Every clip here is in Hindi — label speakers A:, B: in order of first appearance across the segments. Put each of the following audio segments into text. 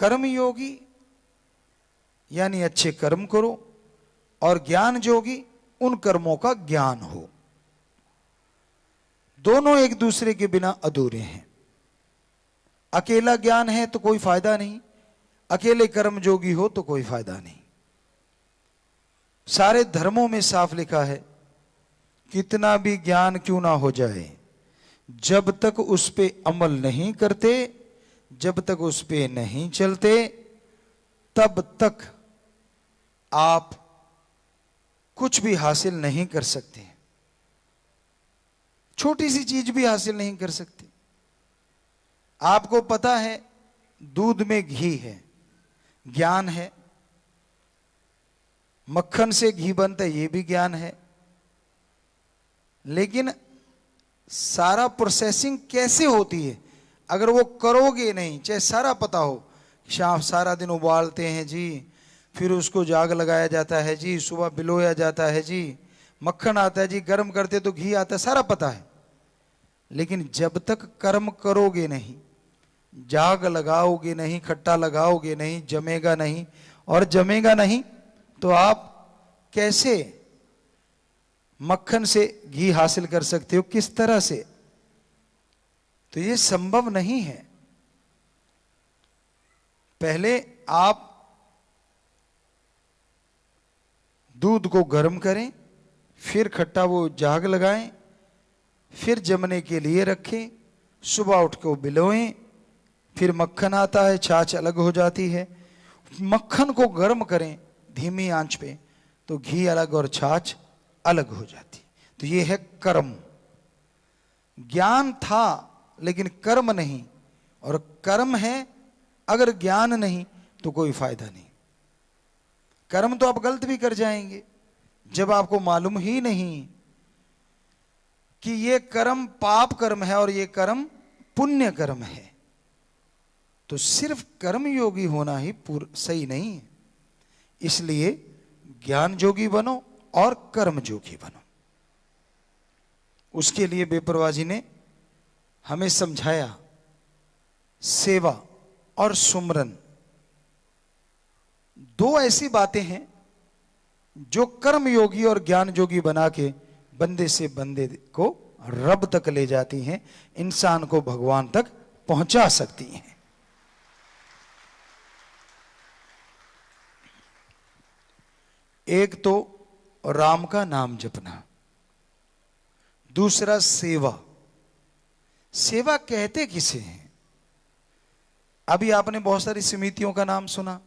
A: कर्मयोगी यानी अच्छे कर्म करो, और ज्ञान योगी उन कर्मों का ज्ञान हो। दोनों एक दूसरे के बिना अधूरे हैं। अकेला ज्ञान है तो कोई फायदा नहीं, अकेले कर्म योगी हो तो कोई फायदा नहीं। सारे धर्मों में साफ लिखा है, कितना भी ज्ञान क्यों ना हो जाए, जब तक उस पे अमल नहीं करते, जब तक उस पे नहीं चलते, तब तक आप कुछ भी हासिल नहीं कर सकते। छोटी सी चीज भी हासिल नहीं कर सकते। आपको पता है दूध में घी है, ज्ञान है। मक्खन से घी बनता है, यह भी ज्ञान है। लेकिन सारा प्रोसेसिंग कैसे होती है, अगर वो करोगे नहीं, चाहे सारा पता हो, शाम सारा दिन उबालते हैं जी, फिर उसको जाग लगाया जाता है जी, सुबह बिलोया जाता है जी, मक्खन आता है जी, गर्म करते तो घी आता है, सारा पता है। लेकिन जब तक कर्म करोगे नहीं, जाग लगाओगे नहीं, खट्टा लगाओगे नहीं, जमेगा नहीं, और जमेगा नहीं तो आप कैसे मक्खन से घी हासिल कर सकते हो, किस तरह से? तो ये संभव नहीं है। पहले आप दूध को गर्म करें, फिर खट्टा वो जाग लगाएं, फिर जमने के लिए रखें, सुबह उठ के बिलोएं, फिर मक्खन आता है, छाछ अलग हो जाती है। मक्खन को गर्म करें धीमी आंच पे तो घी अलग और छाछ अलग हो जाती। तो ये है कर्म। ज्ञान था लेकिन कर्म नहीं, और कर्म है अगर ज्ञान नहीं तो कोई फायदा नहीं। कर्म तो आप गलत भी कर जाएंगे जब आपको मालूम ही नहीं कि ये कर्म पाप कर्म है और ये कर्म पुण्य कर्म है। तो सिर्फ कर्म योगी होना ही सही नहीं है। इसलिए ज्ञान योगी बनो और कर्म योगी बनो। उसके लिए बेपरवाह जी ने हमें समझाया, सेवा और सुमरन दो ऐसी बातें हैं जो कर्म योगी और ज्ञान योगी बना के बंदे से बंदे को रब तक ले जाती हैं, इंसान को भगवान तक पहुंचा सकती हैं। एक तो राम का नाम जपना, दूसरा सेवा। सेवा कहते किसे हैं? अभी आपने बहुत सारी समितियों का नाम सुना,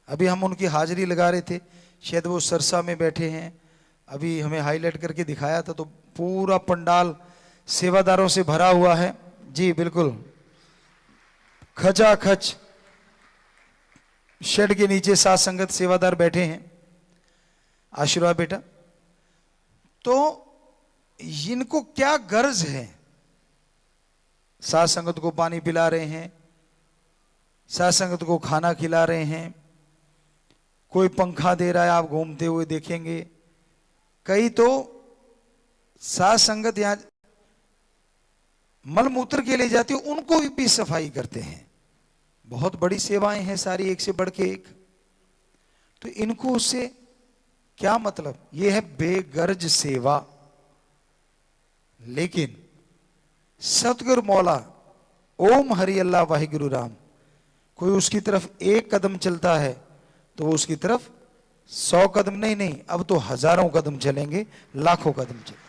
A: अभी हम उनकी हाजिरी लगा रहे थे, शायद वो सरसा में बैठे हैं, अभी हमें हाईलाइट करके दिखाया था, तो पूरा पंडाल सेवादारों से भरा हुआ है जी, बिल्कुल खचाखच शेड के नीचे साथ संगत सेवादार बैठे हैं। आशीर्वाद बेटा। तो इनको क्या गर्ज है? साथ संगत को पानी पिला रहे हैं, साथ संगत को खाना खिला रहे हैं, कोई पंखा दे रहा है, आप घूमते हुए देखेंगे। कई तो साथ संगत यहां मल मूत्र के लिए जाती है, उनको भी सफाई करते हैं। बहुत बड़ी सेवाएं हैं सारी, एक से बढ़ के एक। तो इनको उससे क्या मतलब? यह है बेगर्ज सेवा। लेकिन सतगुरु मौला ओम हरि अल्लाह वाहिगुरु राम, कोई उसकी तरफ एक कदम चलता है तो वो उसकी तरफ 100 कदम नहीं, अब तो हजारों कदम चलेंगे, लाखों कदम चलेंगे।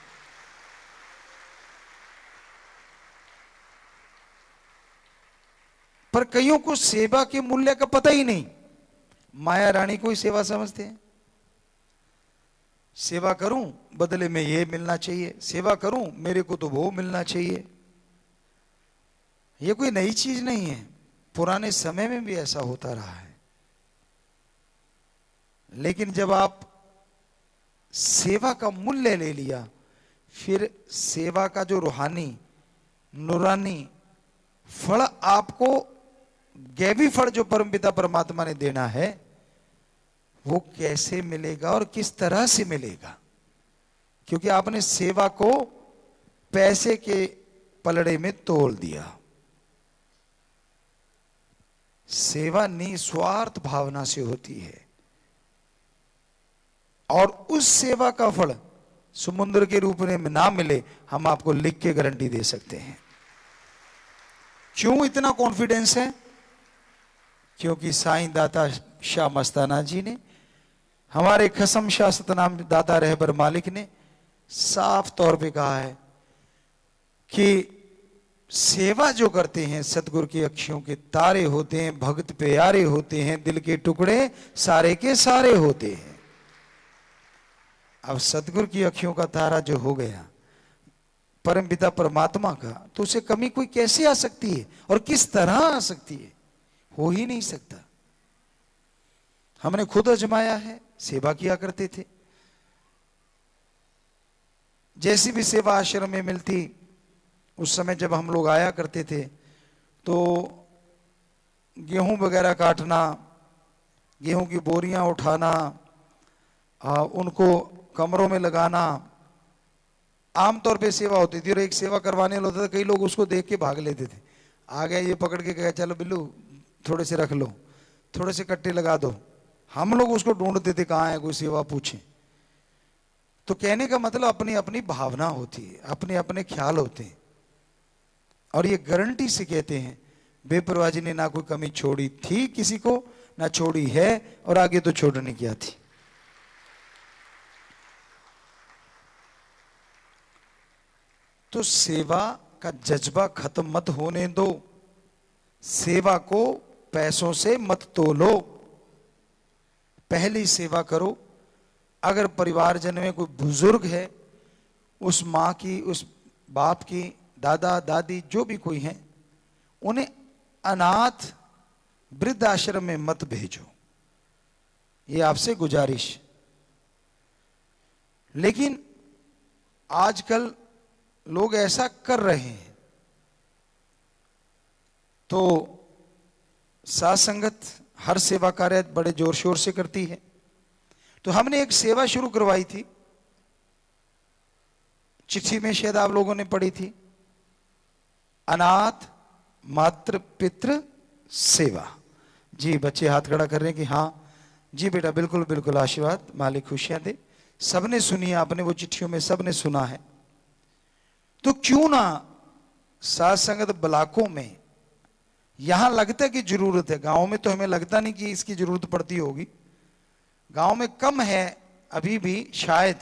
A: पर कईयों को सेवा के मूल्य का पता ही नहीं। माया रानी को ही सेवा समझते हैं। सेवा करूं बदले में ये मिलना चाहिए, सेवा करूं मेरे को तो वो मिलना चाहिए। ये कोई नई चीज नहीं है, पुराने समय में भी ऐसा होता रहा है। लेकिन जब आप सेवा का मूल्य ले लिया, फिर सेवा का जो रूहानी नूरानी फल आपको, गैबी फल जो परमपिता परमात्मा ने देना है, वो कैसे मिलेगा और किस तरह से मिलेगा? क्योंकि आपने सेवा को पैसे के पलड़े में तोल दिया। सेवा निस्वार्थ भावना से होती है और उस सेवा का फल समुद्र के रूप में ना मिले, हम आपको लिख के गारंटी दे सकते हैं। क्यों इतना कॉन्फिडेंस है? क्योंकि साईं दाता शाह मस्ताना जी ने, हमारे खसम शाह सतनाम दाता रहबर मालिक ने साफ तौर पे कहा है कि सेवा जो करते हैं सतगुरु की अखियों के तारे होते हैं, भक्त प्यारे होते हैं, दिल के टुकड़े सारे के सारे होते हैं। अब सतगुरु की अखियों का तारा जो हो गया परम पिता परमात्मा का, तो उसे कमी कोई कैसे आ सकती है और किस तरह आ सकती है? हो ही नहीं सकता। हमने खुद आजमाया है, सेवा किया करते थे। जैसी भी सेवा आश्रम में मिलती, उस समय जब हम लोग आया करते थे तो गेहूं वगैरह काटना, गेहूं की बोरियां उठाना, उनको कमरों में लगाना, आमतौर पे सेवा होती थी। और एक सेवा करवाने वाला होता था, कई लोग उसको देख के भाग लेते थे। आ गया ये पकड़ के कहा चलो बिल्लू थोड़े से रख लो, थोड़े से कट्टे लगा दो। हम लोग उसको ढूंढते थे कहाँ है, कोई सेवा पूछे। तो कहने का मतलब अपनी अपनी भावना होती है, अपने अपने ख्याल होते हैं। और ये गारंटी से कहते हैं बेपरवाह जी ने ना कोई कमी छोड़ी थी किसी को, ना छोड़ी है और आगे तो छोड़ने क्या थी। तो सेवा का जज्बा खत्म मत होने दो, सेवा को पैसों से मत तोलो, पहली सेवा करो। अगर परिवारजन में कोई बुजुर्ग है, उस माँ की, उस बाप की, दादा दादी जो भी कोई हैं, उन्हें अनाथ वृद्ध आश्रम में मत भेजो, ये आपसे गुजारिश। लेकिन आजकल लोग ऐसा कर रहे हैं, तो साथ संगत हर सेवा कार्य बड़े जोर शोर से करती है। तो हमने एक सेवा शुरू करवाई थी, चिट्ठी में शायद आप लोगों ने पढ़ी थी, अनाथ मातृ पितृ सेवा। जी बच्चे हाथ खड़ा कर रहे हैं कि हाँ जी बेटा बिल्कुल बिल्कुल, आशीर्वाद, मालिक खुशियां दे। सबने सुनी, आपने वो चिट्ठियों में सबने सुना है। तो क्यों ना साथ संगत ब्लॉकों में, यहां लगता है कि जरूरत है, गांव में तो हमें लगता नहीं कि इसकी जरूरत पड़ती होगी, गांव में कम है अभी भी शायद,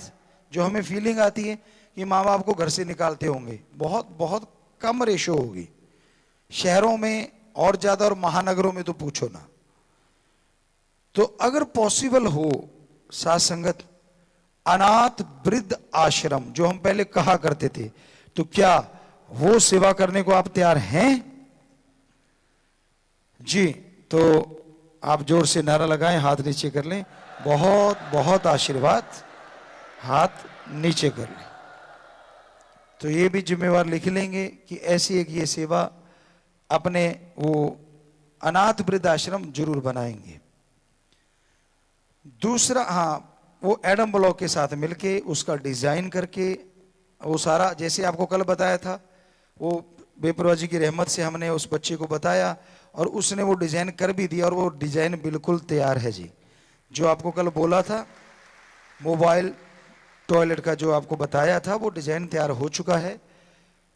A: जो हमें फीलिंग आती है कि माँ बाप को घर से निकालते होंगे, बहुत बहुत कम रेशो होगी। शहरों में और ज्यादा, और महानगरों में तो पूछो ना। तो अगर पॉसिबल हो साथ संगत, अनाथ वृद्ध आश्रम जो हम पहले कहा करते थे, तो क्या वो सेवा करने को आप तैयार हैं? जी, तो आप जोर से नारा लगाएं, हाथ नीचे कर लें। बहुत बहुत आशीर्वाद, हाथ नीचे कर लें। तो ये भी जिम्मेवार लिख लेंगे कि ऐसी एक ये सेवा अपने वो अनाथ वृद्ध आश्रम जरूर बनाएंगे। दूसरा, हाँ, वो एडम ब्लॉक के साथ मिलके उसका डिजाइन करके, वो सारा जैसे आपको कल बताया था, वो बेपरवाह जी की रहमत से हमने उस बच्चे को बताया और उसने वो डिजाइन कर भी दिया, और वो डिजाइन बिल्कुल तैयार है जी। जो आपको कल बोला था मोबाइल टॉयलेट का, जो आपको बताया था, वो डिजाइन तैयार हो चुका है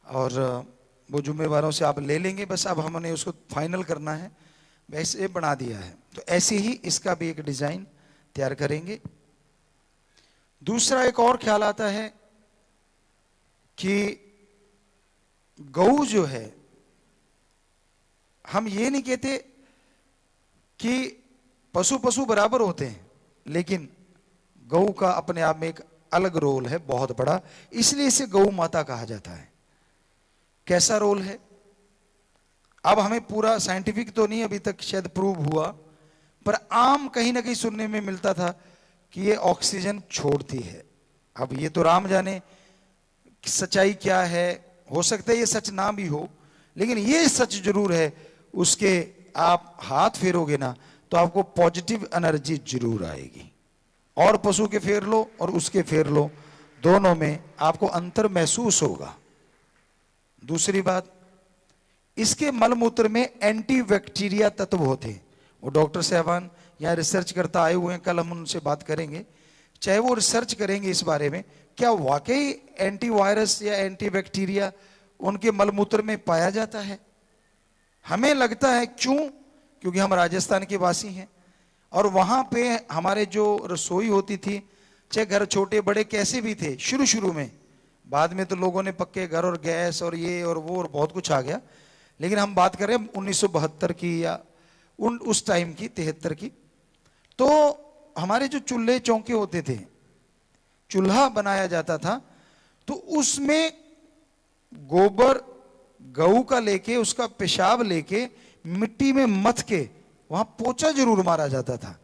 A: और वो जिम्मेवारों से आप ले लेंगे। बस अब हमने उसको फाइनल करना है, वैसे बना दिया है। तो ऐसे ही इसका भी एक डिजाइन तैयार करेंगे। दूसरा एक और ख्याल आता है कि गऊ जो है, हम ये नहीं कहते कि पशु पशु बराबर होते हैं, लेकिन गऊ का अपने आप में एक अलग रोल है, बहुत बड़ा, इसलिए इसे गऊ माता कहा जाता है। कैसा रोल है? अब हमें पूरा साइंटिफिक तो नहीं अभी तक शायद प्रूव हुआ, पर आम कहीं ना कहीं सुनने में मिलता था कि ये ऑक्सीजन छोड़ती है। अब ये तो राम जाने सच्चाई क्या है, हो सकता है ये सच ना भी हो, लेकिन ये सच जरूर है, उसके आप हाथ फेरोगे ना तो आपको पॉजिटिव एनर्जी जरूर आएगी। और पशु के फेर लो और उसके फेर लो, दोनों में आपको अंतर महसूस होगा। दूसरी बात, इसके मलमूत्र में एंटी बैक्टीरिया तत्व होते हैं। वो डॉक्टर साहबान यहाँ रिसर्च करता आए हुए हैं, कल हम उनसे बात करेंगे, चाहे वो रिसर्च करेंगे इस बारे में क्या वाकई एंटीवायरस या एंटी बैक्टीरिया उनके मलमूत्र में पाया जाता है। हमें लगता है, क्यों? क्योंकि हम राजस्थान के वासी हैं और वहां पे हमारे जो रसोई होती थी, चाहे घर छोटे बड़े कैसे भी थे शुरू शुरू में, बाद में तो लोगों ने पक्के घर और गैस और ये और वो और बहुत कुछ आ गया, लेकिन हम बात कर रहे हैं 1972 की या उस टाइम की, 73 की। तो हमारे जो चूल्हे चौके होते थे, चूल्हा बनाया जाता था, तो उसमें गोबर गऊ का लेके, उसका पेशाब लेके मिट्टी में मथ के वहां पोछा जरूर मारा जाता था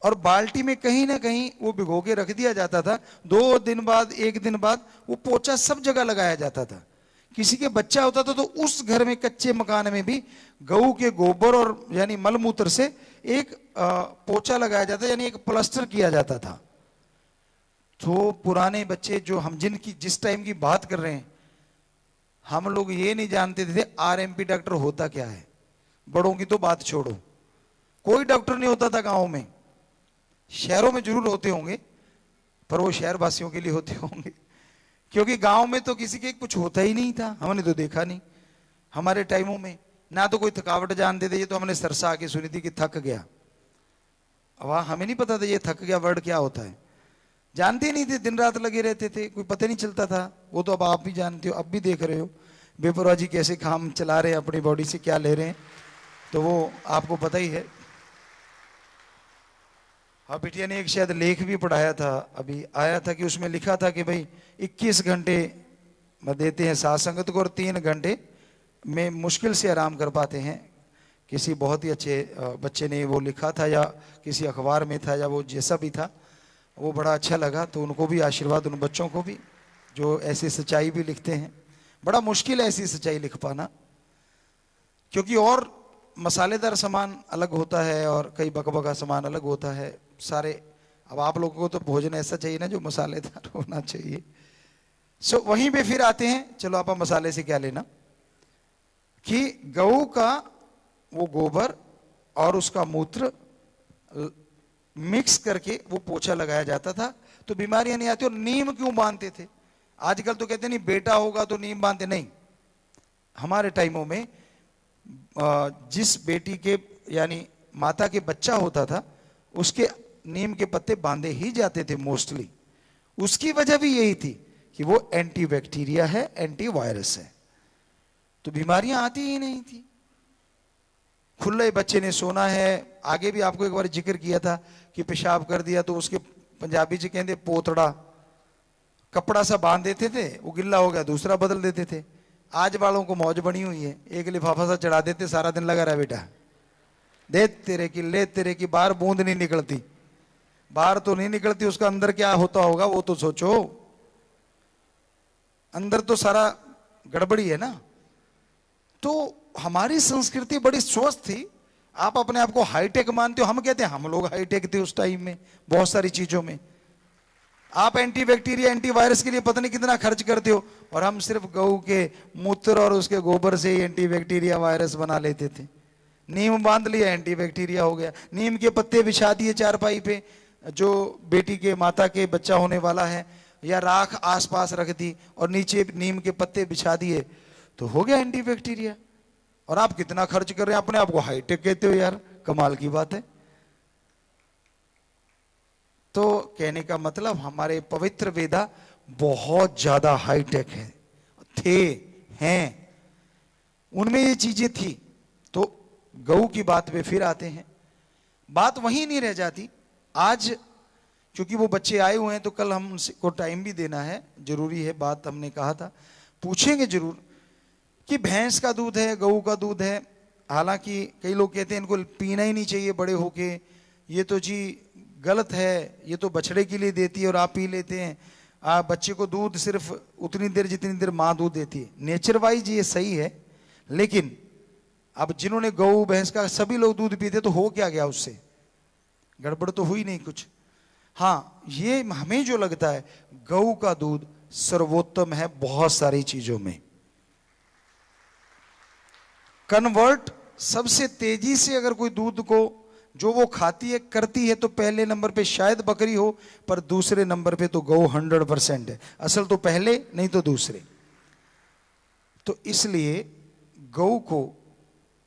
A: और बाल्टी में कहीं ना कहीं वो भिगो के रख दिया जाता था। 2 दिन बाद, 1 दिन बाद वो पोछा सब जगह लगाया जाता था। किसी के बच्चा होता था तो उस घर में, कच्चे मकान में भी गऊ के गोबर और यानी मलमूत्र से एक पोछा लगाया जाता, यानी एक प्लास्टर किया जाता था। तो पुराने बच्चे जो हम जिस टाइम की बात कर रहे हैं, हम लोग ये नहीं जानते थे आरएमपी डॉक्टर होता क्या है। बड़ों की तो बात छोड़ो, कोई डॉक्टर नहीं होता था गांव में। शहरों में जरूर होते होंगे, पर वो शहर वासियों के लिए होते होंगे, क्योंकि गांव में तो किसी के कुछ होता ही नहीं था, हमने तो देखा नहीं। हमारे टाइमों में ना तो कोई थकावट जानते थे, ये तो हमने सरसा आके सुनी थी कि थक गया। अब हमें नहीं पता था ये थक गया वर्ड क्या होता है, जानते नहीं थे, दिन रात लगे रहते थे, कोई पता नहीं चलता था। वो तो अब आप भी जानते हो, अब भी देख रहे हो बेपरवाह जी कैसे काम चला रहे हैं, अपनी बॉडी से क्या ले रहे हैं, तो वो आपको पता ही है। हाँ, बिटिया ने एक शायद लेख भी पढ़ाया था, अभी आया था, कि उसमें लिखा था कि भाई 21 घंटे देते हैं साथ संगत को और 3 घंटे में मुश्किल से आराम कर पाते हैं। किसी बहुत ही अच्छे बच्चे ने वो लिखा था, या किसी अखबार में था, या वो जैसा भी था, वो बड़ा अच्छा लगा। तो उनको भी आशीर्वाद, उन बच्चों को भी जो ऐसी सच्चाई भी लिखते हैं। बड़ा मुश्किल है ऐसी सच्चाई लिख पाना, क्योंकि और मसालेदार सामान अलग होता है और कई बकबका सामान अलग होता है सारे। अब आप लोगों को तो भोजन ऐसा चाहिए ना जो मसालेदार होना चाहिए। सो वहीं पे फिर आते हैं, चलो आप मसाले से क्या लेना, कि गऊ का वो गोबर और उसका मूत्र मिक्स करके वो पोछा लगाया जाता था, तो बीमारियां नहीं आती। और नीम क्यों बांधते थे? आजकल तो कहते नहीं बेटा होगा तो नीम बांधते, नहीं। हमारे टाइमों में जिस बेटी के यानी माता के बच्चा होता था, उसके नीम के पत्ते बांधे ही जाते थे मोस्टली। उसकी वजह भी यही थी कि वो एंटी बैक्टीरिया है, एंटी वायरस है, तो बीमारियां आती ही नहीं थी। खुले बच्चे ने सोना है, आगे भी आपको एक बार जिक्र किया था कि पेशाब कर दिया तो उसके पंजाबी जी कहते पोतड़ा, कपड़ा सा बांध देते थे, वो गिल्ला हो गया दूसरा बदल देते थे। आज वालों को मौज बनी हुई है, एक लिफाफा सा चढ़ा देते, सारा दिन लगा रहा बेटा, दे तेरे की, ले तेरे की, बाहर बूंद नहीं निकलती। बाहर तो नहीं निकलती, उसका अंदर क्या होता होगा वो तो सोचो, अंदर तो सारा गड़बड़ी है ना। तो हमारी संस्कृति बड़ी स्वस्थ थी। आप अपने आप को हाईटेक मानते हो, हम कहते हैं हम लोग हाईटेक थे उस टाइम में बहुत सारी चीजों में। आप एंटी बैक्टीरिया, एंटी वायरस के लिए पता नहीं कितना खर्च करते हो, और हम सिर्फ गऊ के मूत्र और उसके गोबर से ही एंटी बैक्टीरिया वायरस बना लेते थे। नीम बांध लिया, एंटी बैक्टीरिया हो गया। नीम के पत्ते बिछा दिए चारपाई पे, जो बेटी के माता के बच्चा होने वाला है, या राख आसपास रख दी और नीचे नीम के पत्ते बिछा दिए, तो हो गया एंटी बैक्टीरिया। और आप कितना खर्च कर रहे हैं, अपने आप को हाईटेक कहते हो यार, कमाल की बात है। तो कहने का मतलब हमारे पवित्र वेदा बहुत ज्यादा हाईटेक है, थे, हैं, उनमें ये चीजें थी। तो गऊ की बात पे फिर आते हैं, बात वहीं नहीं रह जाती। आज क्योंकि वो बच्चे आए हुए हैं तो कल हम उनको टाइम भी देना है, जरूरी है, बात हमने कहा था, पूछेंगे जरूर कि भैंस का दूध है, गऊ का दूध है। हालांकि कई लोग कहते हैं इनको पीना ही नहीं चाहिए बड़े होके, ये तो जी गलत है, ये तो बछड़े के लिए देती है और आप पी लेते हैं। बच्चे को दूध सिर्फ उतनी देर जितनी देर माँ दूध देती है। नेचर वाइज ये सही है, लेकिन अब जिन्होंने गऊ भैंस का सभी लोग दूध पीते तो हो क्या गया, उससे गड़बड़ तो हुई नहीं कुछ। हाँ, ये हमें जो लगता है गऊ का दूध सर्वोत्तम है बहुत सारी चीजों में। कन्वर्ट सबसे तेजी से अगर कोई दूध को जो वो खाती है करती है तो पहले नंबर पे शायद बकरी हो, पर दूसरे नंबर पे तो गौ 100% है। असल तो पहले नहीं तो दूसरे। तो इसलिए गौ को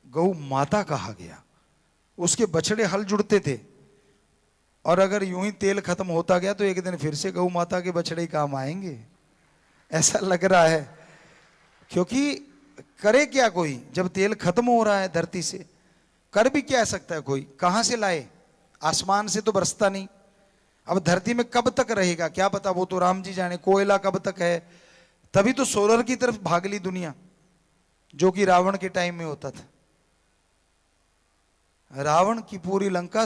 A: गौ माता कहा गया। उसके बछड़े हल जुड़ते थे, और अगर यूं ही तेल खत्म होता गया तो एक दिन फिर से गौ माता के बछड़े ही काम आएंगे, ऐसा लग रहा है। क्योंकि करे क्या कोई, जब तेल खत्म हो रहा है धरती से, कर भी क्या सकता है कोई, कहां से लाए, आसमान से तो बरसता नहीं। अब धरती में कब तक रहेगा क्या पता, वो तो राम जी जाने। कोयला कब तक है, तभी तो सोलर की तरफ भाग ली दुनिया, जो कि रावण के टाइम में होता था। रावण की पूरी लंका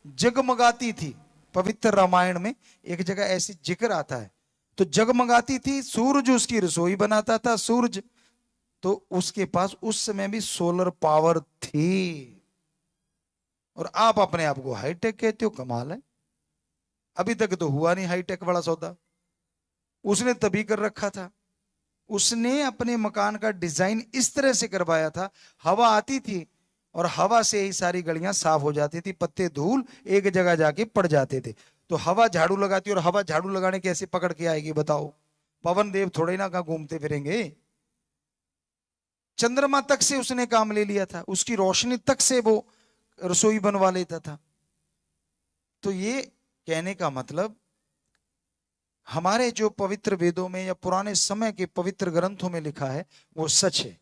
A: जगमगाती थी। पवित्र रामायण में एक जगह ऐसी जिक्र आता है, तो जगमगाती थी, सूरज उसकी रसोई बनाता था, सूरज तो उसके पास उस समय भी सोलर पावर थी। और आप अपने आप को हाईटेक कहते हो, कमाल है। अभी तक तो हुआ नहीं हाईटेक वाला सौदा, उसने तभी कर रखा था। उसने अपने मकान का डिजाइन इस तरह से करवाया था, हवा आती थी और हवा से ही सारी गलियां साफ हो जाती थी, पत्ते धूल एक जगह जाके पड़ जाते थे। तो हवा झाड़ू लगाती, और हवा झाड़ू लगाने कैसे पकड़ के आएगी बताओ, पवन देव थोड़े ना कहां घूमते फिरेंगे। चंद्रमा तक से उसने काम ले लिया था, उसकी रोशनी तक से वो रसोई बनवा लेता था। तो ये कहने का मतलब, हमारे जो पवित्र वेदों में या पुराने समय के पवित्र ग्रंथों में लिखा है वो सच है।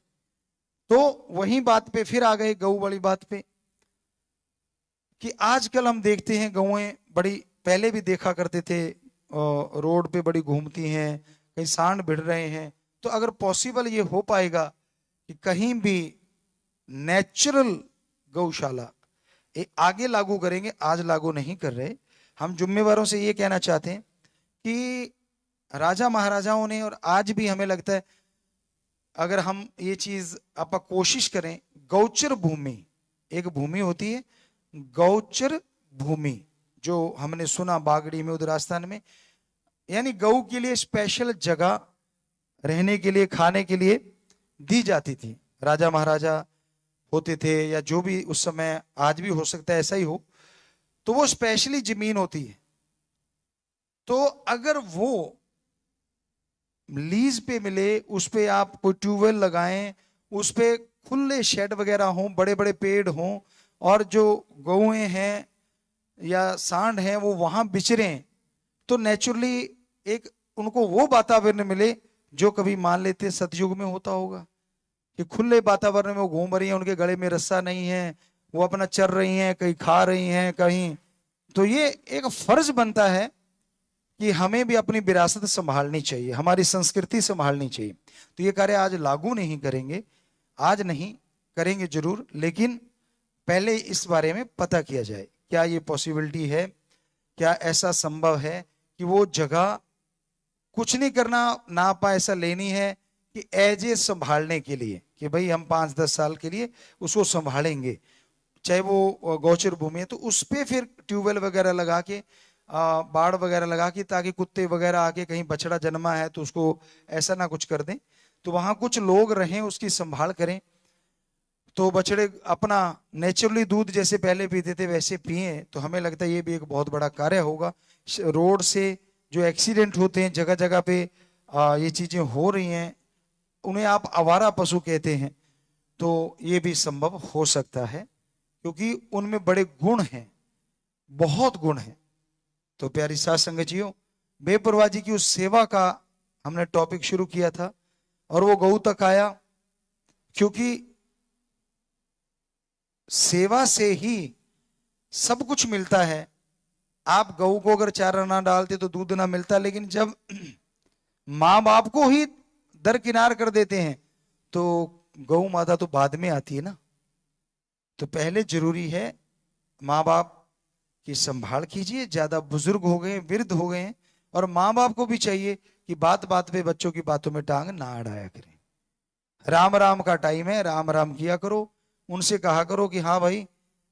A: तो वही बात पे फिर आ गए, गऊ वाली बात पे, कि आजकल हम देखते हैं गौएं बड़ी, पहले भी देखा करते थे रोड पे बड़ी घूमती हैं, कहीं सांड भिड़ रहे हैं। तो अगर पॉसिबल ये हो पाएगा कि कहीं भी नेचुरल गौशाला आगे लागू करेंगे, आज लागू नहीं कर रहे। हम जिम्मेवारों से ये कहना चाहते हैं कि राजा महाराजाओं ने, और आज भी हमें लगता है, अगर हम ये चीज आप कोशिश करें, गौचर भूमि एक भूमि होती है, गौचर भूमि जो हमने सुना बागड़ी में, उधर राजस्थान में, यानी गऊ के लिए स्पेशल जगह रहने के लिए, खाने के लिए दी जाती थी। राजा महाराजा होते थे या जो भी उस समय, आज भी हो सकता है ऐसा ही हो, तो वो स्पेशली जमीन होती है। तो अगर वो लीज पे मिले, उस पे आप कोई ट्यूबवेल लगाएं, उस पे खुले शेड वगैरह हों, बड़े बड़े पेड़ हों, और जो गौएं हैं या सांड हैं वो वहां बिचरें, तो नेचुरली एक उनको वो वातावरण मिले जो कभी मान लेते सतयुग में होता होगा, कि खुले वातावरण में वो घूम रही हैं, उनके गले में रस्सा नहीं है, वो अपना चर रही हैं, कहीं खा रही हैं कहीं। तो ये एक फर्ज बनता है कि हमें भी अपनी विरासत संभालनी चाहिए, हमारी संस्कृति संभालनी चाहिए। तो ये कार्य आज लागू नहीं करेंगे, आज नहीं करेंगे जरूर, लेकिन पहले इस बारे में पता किया जाए, क्या ये पॉसिबिलिटी है, क्या ऐसा संभव है कि वो जगह कुछ नहीं करना ना पाए, ऐसा लेनी है कि एज ए संभालने के लिए, कि भाई हम 5-10 साल के लिए उसको संभालेंगे, चाहे वो गौचर भूमि है तो उस पे फिर ट्यूबवेल वगैरह लगा के, बाड़ वगैरह लगा के, ताकि कुत्ते वगैरह आके, कहीं बछड़ा जन्मा है तो उसको ऐसा ना कुछ कर दें, तो वहां कुछ लोग रहें, उसकी संभाल करें, तो बछड़े अपना नेचुरली दूध जैसे पहले पीते थे वैसे पिए। तो हमें लगता है ये भी एक बहुत बड़ा कार्य होगा। रोड से जो एक्सीडेंट होते हैं जगह जगह पे, ये चीजें हो रही हैं, उन्हें आप आवारा पशु कहते हैं, तो ये भी संभव हो सकता है, क्योंकि उनमें बड़े गुण हैं, बहुत गुण हैं। तो प्यारी साथ संगतियों, बेपरवाह जी की उस सेवा का हमने टॉपिक शुरू किया था, और वो गऊ तक आया, क्योंकि सेवा से ही सब कुछ मिलता है। आप गऊ को अगर चारा ना डालते तो दूध ना मिलता, लेकिन जब माँ बाप को ही दरकिनार कर देते हैं तो गऊ माता तो बाद में आती है ना। तो पहले जरूरी है माँ बाप की संभाल कीजिए, ज्यादा बुजुर्ग हो गए, वृद्ध हो गए हैं, और माँ बाप को भी चाहिए कि बात बात पे बच्चों की बातों में टांग ना अड़ाया करें। राम राम का टाइम है, राम राम किया करो, उनसे कहा करो कि हाँ भाई,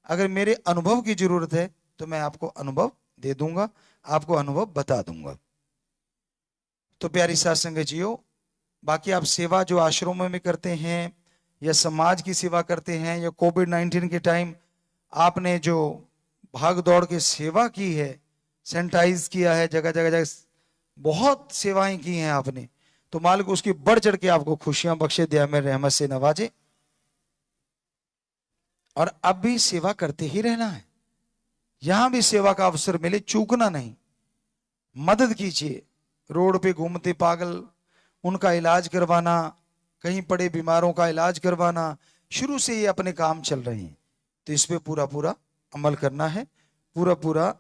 A: अगर मेरे अनुभव की जरूरत है तो मैं आपको अनुभव दे दूंगा, आपको अनुभव बता दूंगा। तो प्यारी साथ संगत जियो, बाकी आप सेवा जो आश्रमों में करते हैं या समाज की सेवा करते हैं, या कोविड-19 के टाइम आपने जो भाग दौड़ के सेवा की है, सैनिटाइज किया है, जगह जगह जगह बहुत सेवाएं की हैं आपने, तो मालिक उसकी बढ़ चढ़ के आपको खुशियां बख्शे, दया में रहमत से नवाजे। और अब भी सेवा करते ही रहना है, यहां भी सेवा का अवसर मिले चूकना नहीं, मदद कीजिए। रोड पे घूमते पागल उनका इलाज करवाना, कहीं पड़े बीमारों का इलाज करवाना, शुरू से ये अपने काम चल रहे हैं, तो इस पे पूरा पूरा अमल करना है, पूरा पूरा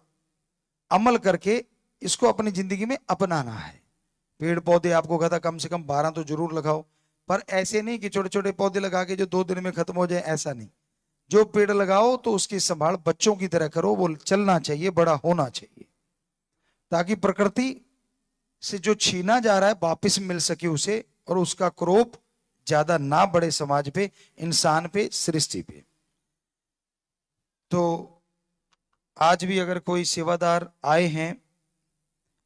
A: अमल करके इसको अपनी जिंदगी में अपनाना है। पेड़ पौधे आपको कहता कम से कम 12 तो जरूर लगाओ, पर ऐसे नहीं कि छोटे छोटे पौधे लगा के जो 2 दिन में खत्म हो जाए, ऐसा नहीं। जो पेड़ लगाओ तो उसकी संभाल बच्चों की तरह करो, वो चलना चाहिए, बड़ा होना चाहिए, ताकि प्रकृति से जो छीना जा रहा है वापस मिल सके उसे, और उसका क्रोध ज्यादा ना बढ़े समाज पे, इंसान पे, सृष्टि पे। तो आज भी अगर कोई सेवादार आए हैं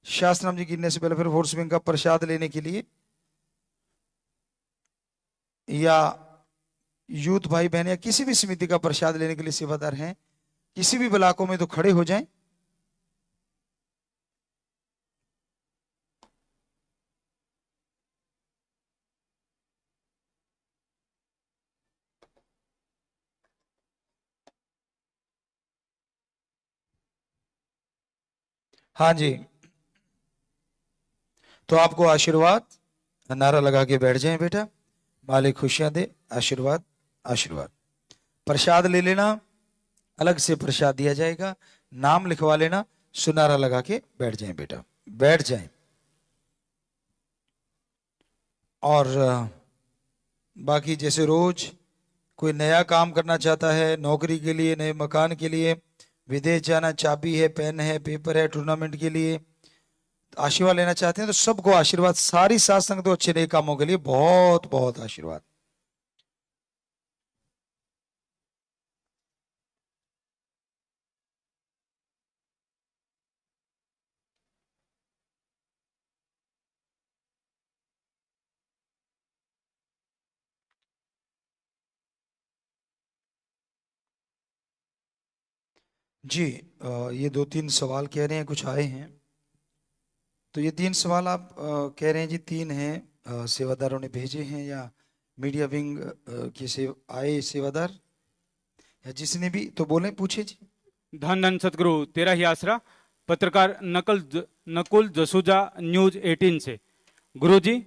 A: शास्त्रनाम जी गिरने से पहले फिर फोर्स विंग का प्रसाद लेने के लिए, या यूथ भाई बहन या किसी भी समिति का प्रसाद लेने के लिए सेवादार हैं किसी भी ब्लॉकों में, तो खड़े हो जाएं। हाँ जी, तो आपको आशीर्वाद नारा लगा के बैठ जाएं बेटा, मालिक खुशियां दे, आशीर्वाद आशीर्वाद। प्रसाद ले लेना, अलग से प्रसाद दिया जाएगा, नाम लिखवा लेना, सुनारा लगा के बैठ जाएं बेटा, बैठ जाएं। और बाकी जैसे रोज कोई नया काम करना चाहता है, नौकरी के लिए, नए मकान के लिए, विदेश जाना, चाबी है, पेन है, पेपर है, टूर्नामेंट के लिए आशीर्वाद लेना चाहते हैं, तो सबको आशीर्वाद, सारी साथ संगत तो अच्छे नए कामों के लिए बहुत बहुत आशीर्वाद। जी, ये 2-3 सवाल कह रहे हैं कुछ आए हैं, तो ये 3 सवाल आप कह रहे हैं जी, 3 हैं, सेवादारों ने भेजे हैं, या मीडिया विंग के से आए सेवादार, या जिसने भी, तो बोले, पूछे जी।
B: धन धन सतगुरु तेरा ही आसरा, पत्रकार नकुल जसूजा न्यूज 18 से। गुरुजी,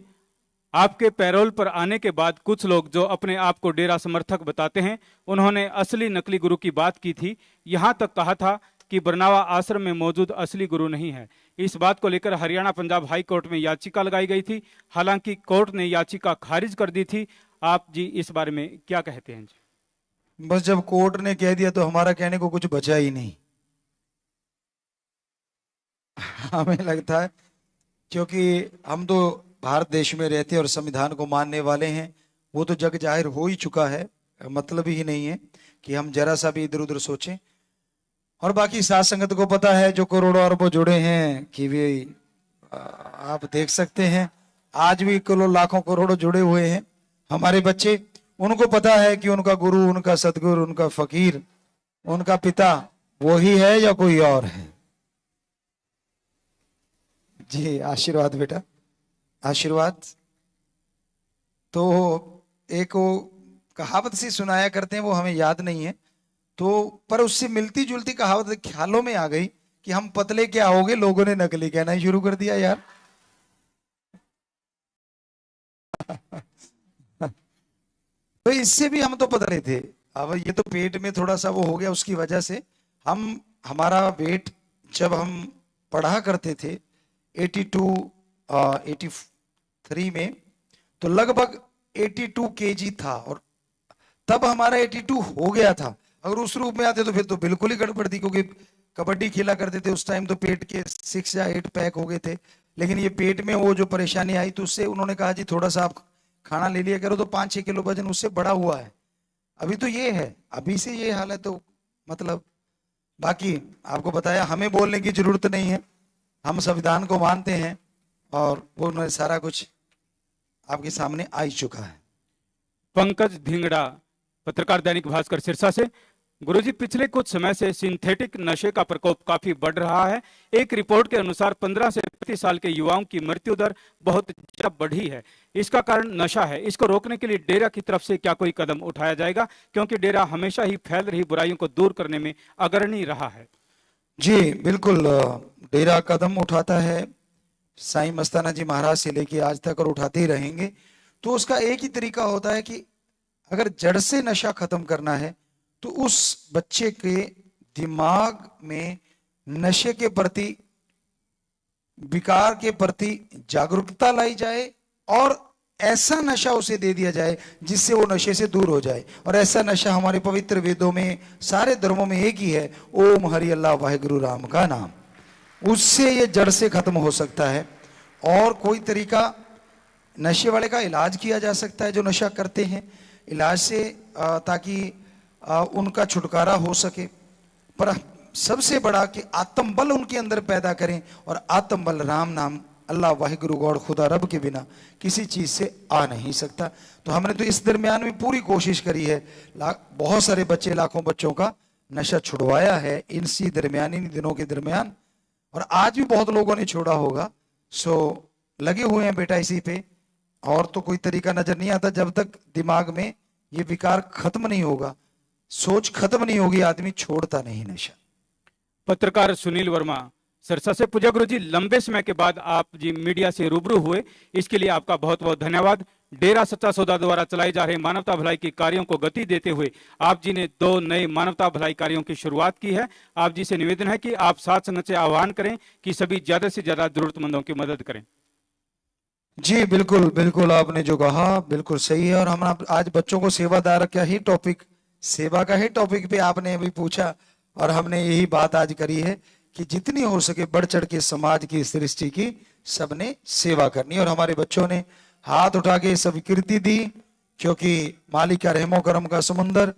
B: आपके पैरोल पर आने के बाद कुछ लोग जो अपने आप को डेरा समर्थक बताते हैं, उन्होंने असली नकली गुरु की बात की थी, यहां तक कहा था कि बरनावा आश्रम में मौजूद असली गुरु नहीं है। इस बात को लेकर हरियाणा पंजाब हाई कोर्ट में याचिका लगाई गई थी, हालांकि कोर्ट ने याचिका खारिज कर दी थी। आप जी इस बारे में क्या कहते हैं जी?
A: बस जब कोर्ट ने कह दिया तो हमारा कहने को कुछ बचा ही नहीं। हमें लगता है, क्योंकि हम तो भारत देश में रहते हैं और संविधान को मानने वाले हैं, वो तो जग जाहिर हो ही चुका है, मतलब ही नहीं है कि हम जरा सा भी इधर उधर सोचें। और बाकी साथ संगत को पता है, जो करोड़ों अरबों जुड़े हैं, कि वे आप देख सकते हैं, आज भी लाखों करोड़ों जुड़े हुए हैं हमारे बच्चे, उनको पता है कि उनका गुरु, उनका सदगुरु, उनका फकीर, उनका पिता वही है या कोई और है। जी आशीर्वाद बेटा, आशीर्वाद। तो एक वो कहावत सी सुनाया करते हैं, वो हमें याद नहीं है, तो पर उससे मिलती जुलती कहावत ख्यालों में आ गई कि हम पतले क्या होगे, लोगों ने नकली कहना ही शुरू कर दिया यार। तो इससे भी हम तो पतले थे, अब ये तो पेट में थोड़ा सा वो हो गया, उसकी वजह से हम, हमारा वेट जब हम पढ़ा करते थे 82 83 में, तो लगभग 82 केजी था, और तब हमारा 82 हो गया था। अगर उस रूप में आते तो फिर तो बिल्कुल ही गड़बड़ थी, क्योंकि कबड्डी खेला करते थे उस टाइम, तो पेट के 6 या 8 पैक हो गए थे। लेकिन ये पेट में वो जो परेशानी आई, तो उससे उन्होंने कहा जी थोड़ा सा आप खाना ले लिया करो, तो 5-6 किलो वजन उससे बढ़ा हुआ है। अभी तो ये है, अभी से ये हाल है, तो मतलब बाकी आपको बताया, हमें बोलने की जरूरत नहीं है, हम संविधान को मानते हैं, और वो सारा कुछ आपके सामने आ ही चुका है।
B: पंकज धिंगड़ा, पत्रकार दैनिक भास्कर सिरसा से। गुरुजी, पिछले कुछ समय से सिंथेटिक नशे का प्रकोप काफी बढ़ रहा है। एक रिपोर्ट के अनुसार 15 से 35 साल के युवाओं की मृत्यु दर बहुत ज्यादा बढ़ी है। इसका कारण नशा है। इसको रोकने के लिए डेरा की तरफ से क्या कोई कदम उठाया जाएगा, क्योंकि डेरा हमेशा ही फैल रही बुराइयों को दूर करने में अग्रणी रहा है।
A: जी बिल्कुल, डेरा कदम उठाता है साईं मस्ताना जी महाराज से लेके आज तक, और उठाते ही रहेंगे। तो उसका एक ही तरीका होता है कि अगर जड़ से नशा खत्म करना है तो उस बच्चे के दिमाग में नशे के प्रति, विकार के प्रति जागरूकता लाई जाए और ऐसा नशा उसे दे दिया जाए जिससे वो नशे से दूर हो जाए। और ऐसा नशा हमारे पवित्र वेदों में, सारे धर्मों में एक ही है, ओम हरि अल्लाह वाहिगुरु राम का नाम। उससे ये जड़ से खत्म हो सकता है। और कोई तरीका, नशे वाले का इलाज किया जा सकता है जो नशा करते हैं, इलाज से ताकि उनका छुटकारा हो सके। पर सबसे बड़ा कि आत्मबल उनके अंदर पैदा करें, और आत्मबल राम नाम, अल्लाह वाहिगुरु गॉड खुदा रब के बिना किसी चीज से आ नहीं सकता। तो हमने तो इस दरमियान में पूरी कोशिश करी है, बहुत सारे बच्चे, लाखों बच्चों का नशा छुड़वाया है इसी दरमियान, इन दिनों के दरमियान। और आज भी बहुत लोगों ने छोड़ा होगा। सो लगे हुए हैं बेटा इसी पे। और तो कोई तरीका नजर नहीं आता जब तक दिमाग में ये विकार खत्म नहीं होगा, सोच खत्म नहीं होगी, आदमी छोड़ता नहीं नशा।
B: पत्रकार सुनील वर्मा, सिरसा से। पूज्य गुरु जी, लंबे समय के बाद आप जी मीडिया से रूबरू हुए, इसके लिए आपका बहुत बहुत धन्यवाद। डेरा सच्चा सौदा द्वारा चलाए जा रहे मानवता भलाई के कार्यों को गति देते हुए आप जी ने 2 नए मानवता भलाई कार्यों की शुरुआत की है। आप जी से निवेदन है कि आप साथ संगत से आह्वान करें कि सभी ज्यादा से ज्यादा जरूरतमंदों की मदद करें।
A: जी बिल्कुल बिल्कुल, आपने जो कहा बिल्कुल सही है। और हम आज बच्चों को सेवादार का ही टॉपिक, सेवा का ही टॉपिक पे आपने अभी पूछा, और हमने यही बात आज करी है कि जितनी हो सके बढ़ चढ़ के समाज की, सृष्टि की सबने सेवा करनी। और हमारे बच्चों ने हाथ उठा के स्वीकृति दी, क्योंकि मालिक का रहमो करम का समुंदर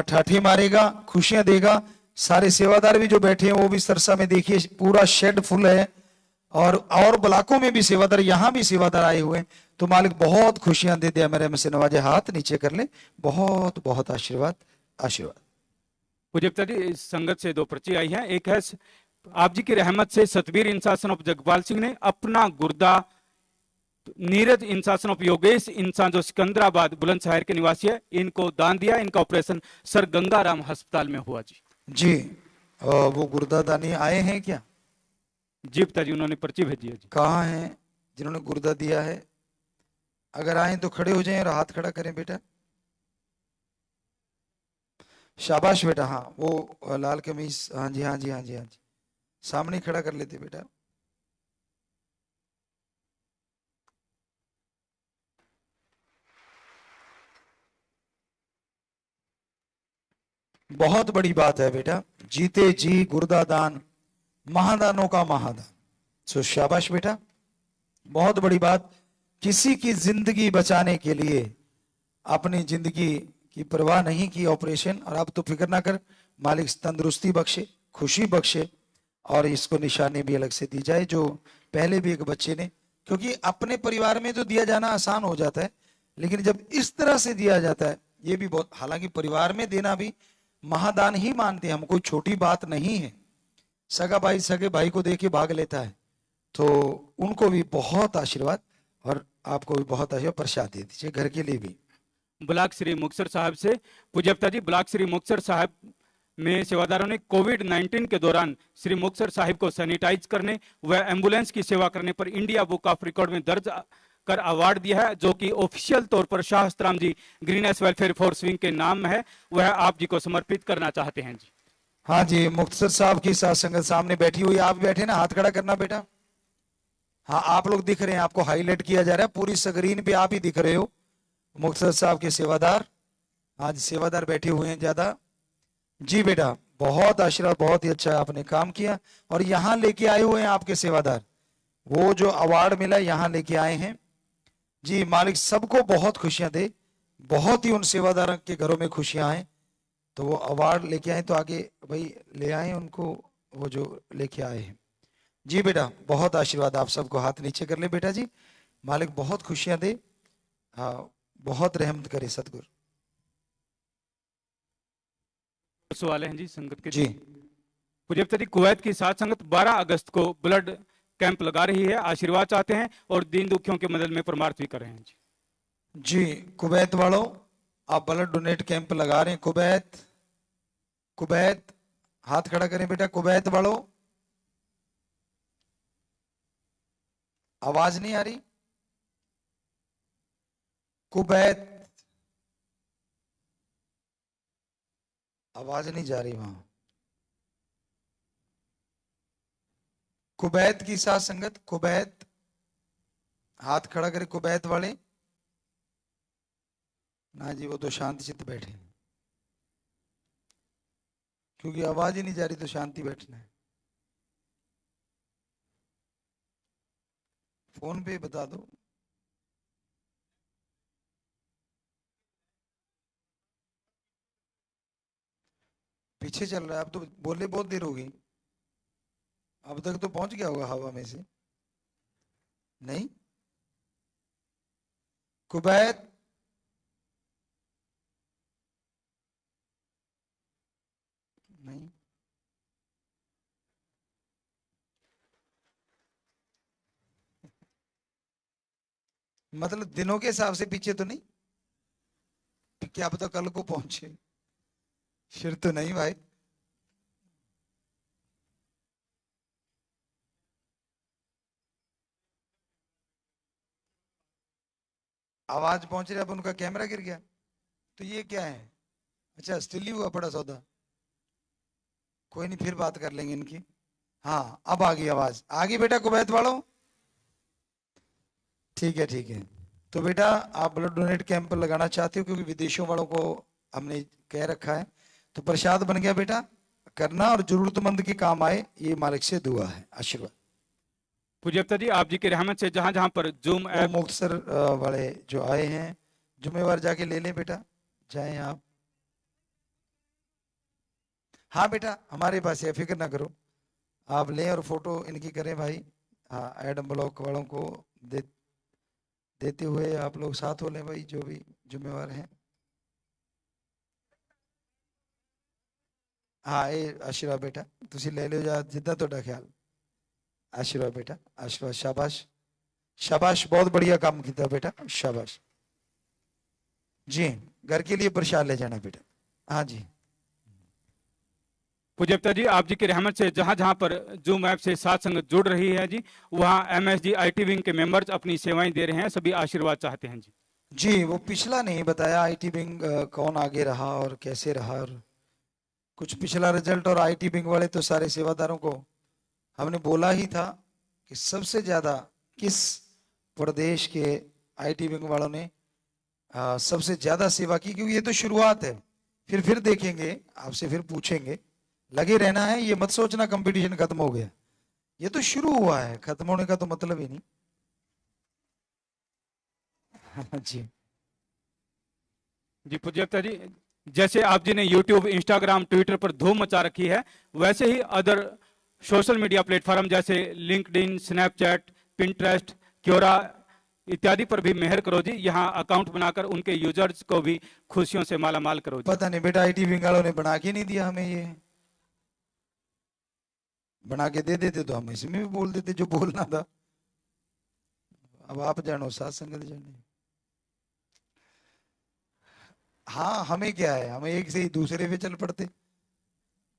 A: ठाठी मारेगा, खुशियां देगा। सारे सेवादार भी जो बैठे हैं वो भी सरसा में देखिए पूरा शेड फुल है, और ब्लाकों में भी सेवादार, यहाँ भी सेवादार आए हुए हैं। तो मालिक बहुत खुशियां दे दे, मेरे में से नवाजे, हाथ नीचे कर ले। बहुत बहुत आशीर्वाद, आशीर्वाद।
B: पूज्य पिताजी, इस संगत से 2 पर्ची आई हैं। एक है आप जी की रहमत से सतबीर इंसान ऑफ जगपाल सिंह ने अपना गुर्दा, नीरज इंसान ऑफ योगेश इंसान जो सिकंदराबाद बुलंदशहर के निवासी है, इनको दान दिया। इनका ऑपरेशन सर गंगाराम अस्पताल में हुआ जी।
A: जी वो गुर्दा दानी आए हैं क्या?
B: जी पिताजी, उन्होंने पर्ची भेजी है जी।
A: कहाँ हैं जिन्होंने गुर्दा दिया है? अगर आए तो खड़े हो जाएं और हाथ खड़ा करें बेटा। शाबाश बेटा। हाँ वो लाल कमीज, हाँ जी हाँ जी हाँ जी हाँ जी, सामने खड़ा कर लेते बेटा। बहुत बड़ी बात है बेटा, जीते जी गुर्दा दान, महादानों का महादान। सो शाबाश बेटा, बहुत बड़ी बात। किसी की जिंदगी बचाने के लिए अपनी जिंदगी की परवाह नहीं की, ऑपरेशन। और अब तो फिक्र ना कर, मालिक तंदुरुस्ती बख्शे, खुशी बख्शे, और इसको निशानी भी अलग से दी जाए। जो पहले भी एक बच्चे ने, क्योंकि अपने परिवार में तो दिया जाना आसान हो जाता है, लेकिन जब इस तरह से दिया जाता है ये भी बहुत, हालांकि परिवार में देना भी महादान ही मानते हैं हम, कोई छोटी बात नहीं है। सगा भाई सगे भाई को देके भाग लेता है, तो उनको भी बहुत आशीर्वाद, और आपको भी बहुत आशीर्वाद, प्रसाद दे दीजिए घर के लिए भी।
B: ब्लॉक श्री मुक्तसर साहब से। पूज्य पिताजी, ब्लॉक श्री मुक्तसर साहब में सेवादारों ने कोविड-19 के दौरान श्री मुक्तसर साहिब को सैनिटाइज करने व एम्बुलेंस की सेवा करने पर इंडिया बुक ऑफ रिकॉर्ड में दर्ज कर अवार्ड दिया है, जो कि ऑफिशियल तौर पर शाह हस्तराम जी ग्रीनेस वेलफेयर फोर्स विंग के नाम में है। वह आप जी को समर्पित करना चाहते हैं जी।
A: हाँ जी, मुक्तसर साहब की साथ संगत सामने बैठी हुई, आप बैठे ना, हाथ खड़ा करना बेटा। हाँ आप लोग दिख रहे हैं, आपको हाईलाइट किया जा रहा है पूरी स्क्रीन पे, आप ही दिख रहे हो। मुक्तसर साहब के सेवादार, आज सेवादार बैठे हुए हैं ज्यादा। जी बेटा, बहुत आशीर्वाद, बहुत ही अच्छा आपने काम किया। और यहाँ लेके आए हुए हैं आपके सेवादार, वो जो अवार्ड मिला यहाँ लेके आए हैं जी। मालिक सबको बहुत खुशियां दे, बहुत ही उन सेवादारों के घरों में खुशियां आए, तो वो अवार्ड लेके आए, तो आगे भाई ले आए उनको, वो जो लेके आए हैं। जी बेटा, बहुत आशीर्वाद, आप सबको हाथ नीचे कर ले बेटा जी। मालिक बहुत खुशियां दे, हाँ बहुत रहमत करे सतगुरु।
B: सवाल हैं जी संगत के
A: जी
B: पूज्यपिता जी, कुवैत की सात संगत 12 अगस्त को ब्लड कैंप लगा रही है, आशीर्वाद चाहते हैं और दीन दुखियों के मदद में परमार्थ भी कर रहे हैं जी।
A: जी, कुवैत वालों आप ब्लड डोनेट कैंप लगा रहे हैं। कुवैत, कुवैत हाथ खड़ा करें बेटा। कुवैत वालों, आवाज नहीं आ रही। कुवैत, आवाज नहीं जा रही वहां। कुवैत की साथ संगत, कुवैत हाथ खड़ा करें। कुवैत वाले ना जी, वो तो शांति चित्त बैठे हैं, क्योंकि आवाज ही नहीं जा रही तो शांति बैठना है। फोन पे बता दो। पीछे चल रहा है, अब तो बोले बहुत देर हो गई। अब तक तो पहुंच गया होगा हवा में से। नहीं, कुवैत, नहीं, मतलब दिनों के हिसाब से पीछे तो नहीं, क्या पता कल को पहुंचे। फिर तो नहीं भाई। आवाज पहुंच रही है, अब उनका कैमरा गिर गया तो ये क्या है? अच्छा, स्टिल ही हुआ पड़ा सौदा। कोई नहीं, फिर बात कर लेंगे इनकी। हाँ, अब आ गई आवाज, आ गई बेटा कुवैत वालों। ठीक है, ठीक है। तो बेटा आप ब्लड डोनेट कैंप लगाना चाहते हो, क्योंकि विदेशों वालों को हमने कह रखा है, तो प्रसाद बन गया बेटा, करना और जरूरतमंद के काम आए, ये मालिक से दुआ है, आशीर्वाद।
B: पूज्यपिता जी, आप जी की रहमत से जहां जहां पर जूम
A: वो
B: ऐप
A: मुक्तसर वाले जो आए हैं, जुम्मेवार जाके ले लें बेटा, जाएं आप। हाँ बेटा, हमारे पास है, फिक्र ना करो, आप लें और फोटो इनकी करें भाई। हाँ, एडम ब्लॉक वालों को दे, देते हुए आप लोग साथ हो लें भाई, जो भी जुम्मेवार हैं। हाँ, ये आशीर्वाद बेटा, तुसी ले लो जा जिद्दा ਤੁਹਾਡਾ ख्याल। आशीर्वाद बेटा, आशीर्वाद, शाबाश शाबाश, बहुत बढ़िया काम किया बेटा, शाबाश। जी, घर के लिए प्रसाद ले जाना बेटा। हाँ जी,
B: पूज्यपिता जी, आप जी की रहमत से जहां जहां पर जूम ऐप से सात संगत जुड़ रही है जी, वहां एमएसजी आईटी विंग के मेंबर्स अपनी सेवाएं दे रहे हैं, सभी आशीर्वाद चाहते हैं जी।
A: जी वो पिछला नहीं बताया आईटी विंग कौन आगे रहा और कैसे रहा, और कुछ पिछला रिजल्ट, और आईटी विंग वाले तो सारे सेवादारों को हमने बोला ही था कि सबसे ज्यादा किस प्रदेश के आईटी विंग वालों ने सबसे ज्यादा सेवा की, क्योंकि ये तो शुरुआत है, फिर देखेंगे, आपसे फिर पूछेंगे, लगे रहना है, ये मत सोचना कंपटीशन खत्म हो गया, ये तो शुरू हुआ है, खत्म होने का तो मतलब ही नहीं। जी
B: जी पूज्यपिता जी, जैसे आप जी ने यूट्यूब, इंस्टाग्राम, ट्विटर पर धूम मचा रखी है, वैसे ही अदर सोशल मीडिया प्लेटफॉर्म जैसे लिंक्डइन, स्नैपचैट, पिंटरेस्ट, क्योरा इत्यादि पर भी मेहर करो जी। यहाँ अकाउंट बनाकर उनके यूजर्स को भी खुशियों से माला माल करो जी।
A: पता नहीं बेटा, आईटी विंग वालों ने बना के नहीं दिया हमें, ये बना के दे देते तो हम इसमें भी बोल देते जो बोलना था। अब आप जानो, साथ संगत जाने। हाँ, हमें क्या है, हमें एक से ही दूसरे पे चल पड़ते,